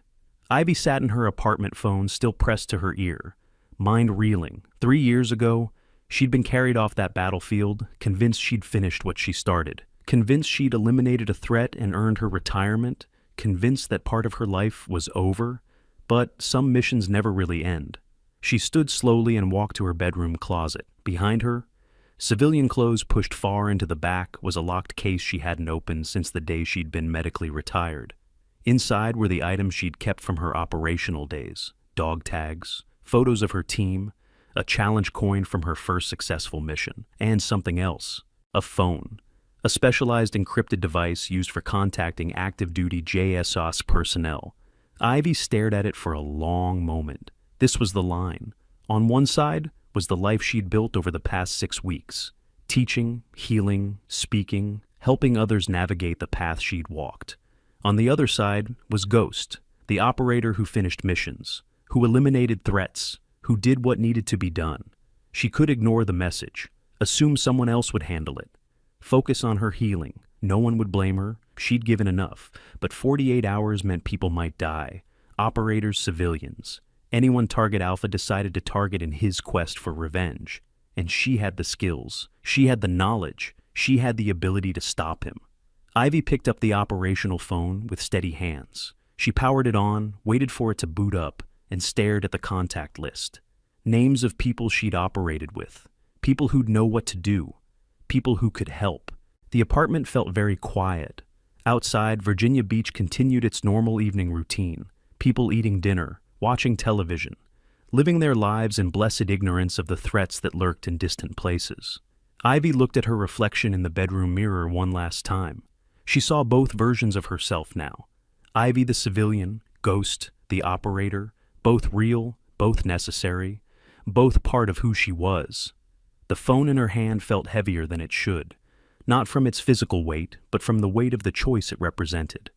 A: Ivy sat in her apartment phone, still pressed to her ear. Mind reeling. 3 years ago, she'd been carried off that battlefield, convinced she'd finished what she started. Convinced she'd eliminated a threat and earned her retirement. Convinced that part of her life was over. But some missions never really end. She stood slowly and walked to her bedroom closet. Behind her, civilian clothes pushed far into the back, was a locked case she hadn't opened since the day she'd been medically retired. Inside were the items she'd kept from her operational days. Dog tags, photos of her team, a challenge coin from her first successful mission, and something else. A phone. A specialized encrypted device used for contacting active-duty JSOS personnel. Ivy stared at it for a long moment. This was the line. On one side was the life she'd built over the past 6 weeks. Teaching, healing, speaking, helping others navigate the path she'd walked. On the other side was Ghost, the operator who finished missions, who eliminated threats, who did what needed to be done. She could ignore the message, assume someone else would handle it, focus on her healing. No one would blame her. She'd given enough. But 48 hours meant people might die. Operators, civilians. Anyone Target Alpha decided to target in his quest for revenge. And she had the skills. She had the knowledge. She had the ability to stop him. Ivy picked up the operational phone with steady hands. She powered it on, waited for it to boot up, and stared at the contact list. Names of people she'd operated with. People who'd know what to do. People who could help. The apartment felt very quiet. Outside, Virginia Beach continued its normal evening routine, people eating dinner, watching television, living their lives in blessed ignorance of the threats that lurked in distant places. Ivy looked at her reflection in the bedroom mirror one last time. She saw both versions of herself now. Ivy the civilian, Ghost, the operator, both real, both necessary, both part of who she was. The phone in her hand felt heavier than it should, not from its physical weight, but from the weight of the choice it represented.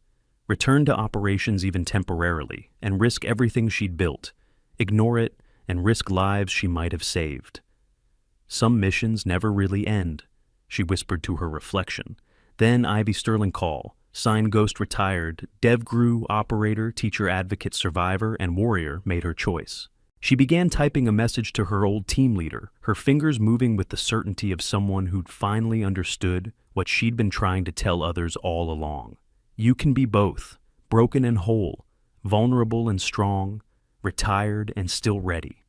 A: Return to operations even temporarily, and risk everything she'd built. Ignore it, and risk lives she might have saved. Some missions never really end, she whispered to her reflection. Then Ivy Sterling call, sign Ghost retired, Dev Gru operator, teacher advocate survivor, and warrior made her choice. She began typing a message to her old team leader, her fingers moving with the certainty of someone who'd finally understood what she'd been trying to tell others all along. You can be both, broken and whole, vulnerable and strong, retired and still ready.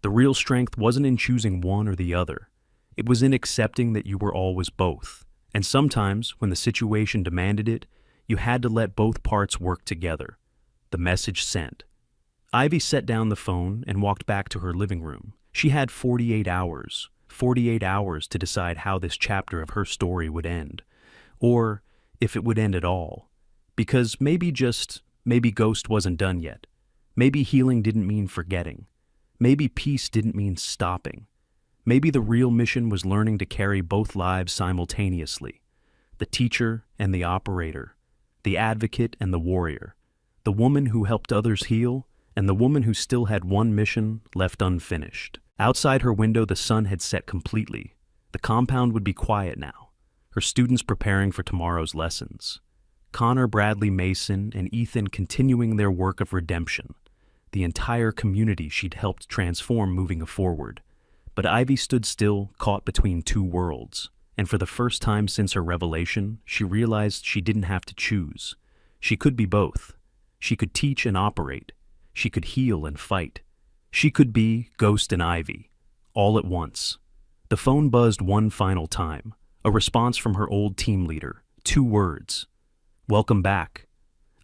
A: The real strength wasn't in choosing one or the other. It was in accepting that you were always both. And sometimes, when the situation demanded it, you had to let both parts work together. The message sent. Ivy set down the phone and walked back to her living room. She had 48 hours to decide how this chapter of her story would end. Or if it would end at all. Because maybe Ghost wasn't done yet. Maybe healing didn't mean forgetting. Maybe peace didn't mean stopping. Maybe the real mission was learning to carry both lives simultaneously. The teacher and the operator. The advocate and the warrior. The woman who helped others heal, and the woman who still had one mission left unfinished. Outside her window, the sun had set completely. The compound would be quiet now, her students preparing for tomorrow's lessons. Connor, Bradley, Mason, and Ethan continuing their work of redemption. The entire community she'd helped transform moving forward. But Ivy stood still, caught between two worlds. And for the first time since her revelation, she realized she didn't have to choose. She could be both. She could teach and operate. She could heal and fight. She could be Ghost and Ivy, all at once. The phone buzzed one final time, a response from her old team leader, 2 words. Welcome back.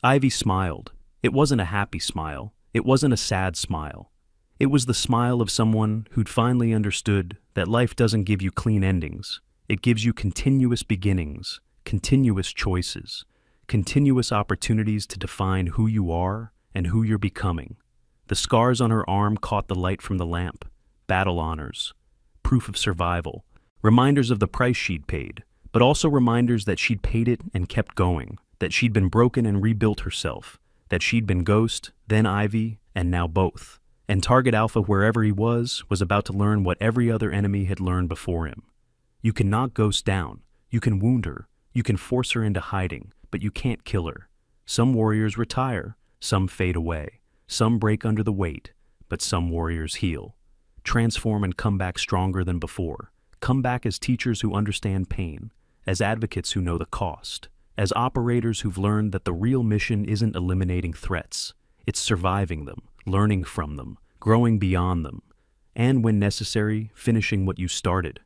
A: Ivy smiled. It wasn't a happy smile. It wasn't a sad smile. It was the smile of someone who'd finally understood that life doesn't give you clean endings. It gives you continuous beginnings, continuous choices, continuous opportunities to define who you are and who you're becoming. The scars on her arm caught the light from the lamp, battle honors, proof of survival, reminders of the price she'd paid, but also reminders that she'd paid it and kept going, that she'd been broken and rebuilt herself, that she'd been Ghost, then Ivy, and now both. And Target Alpha, wherever he was about to learn what every other enemy had learned before him. You can knock Ghost down, you can wound her, you can force her into hiding, but you can't kill her. Some warriors retire, some fade away, some break under the weight, but some warriors heal, transform and come back stronger than before, come back as teachers who understand pain, as advocates who know the cost, as operators who've learned that the real mission isn't eliminating threats, it's surviving them, learning from them, growing beyond them, and when necessary, finishing what you started.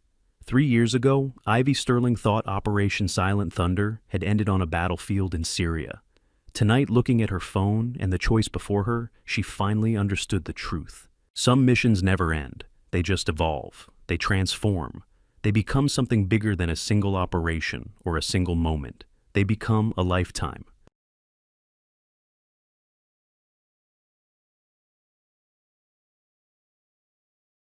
A: 3 years ago, Ivy Sterling thought Operation Silent Thunder had ended on a battlefield in Syria. Tonight, looking at her phone and the choice before her, she finally understood the truth. Some missions never end. They just evolve. They transform. They become something bigger than a single operation or a single moment. They become a lifetime.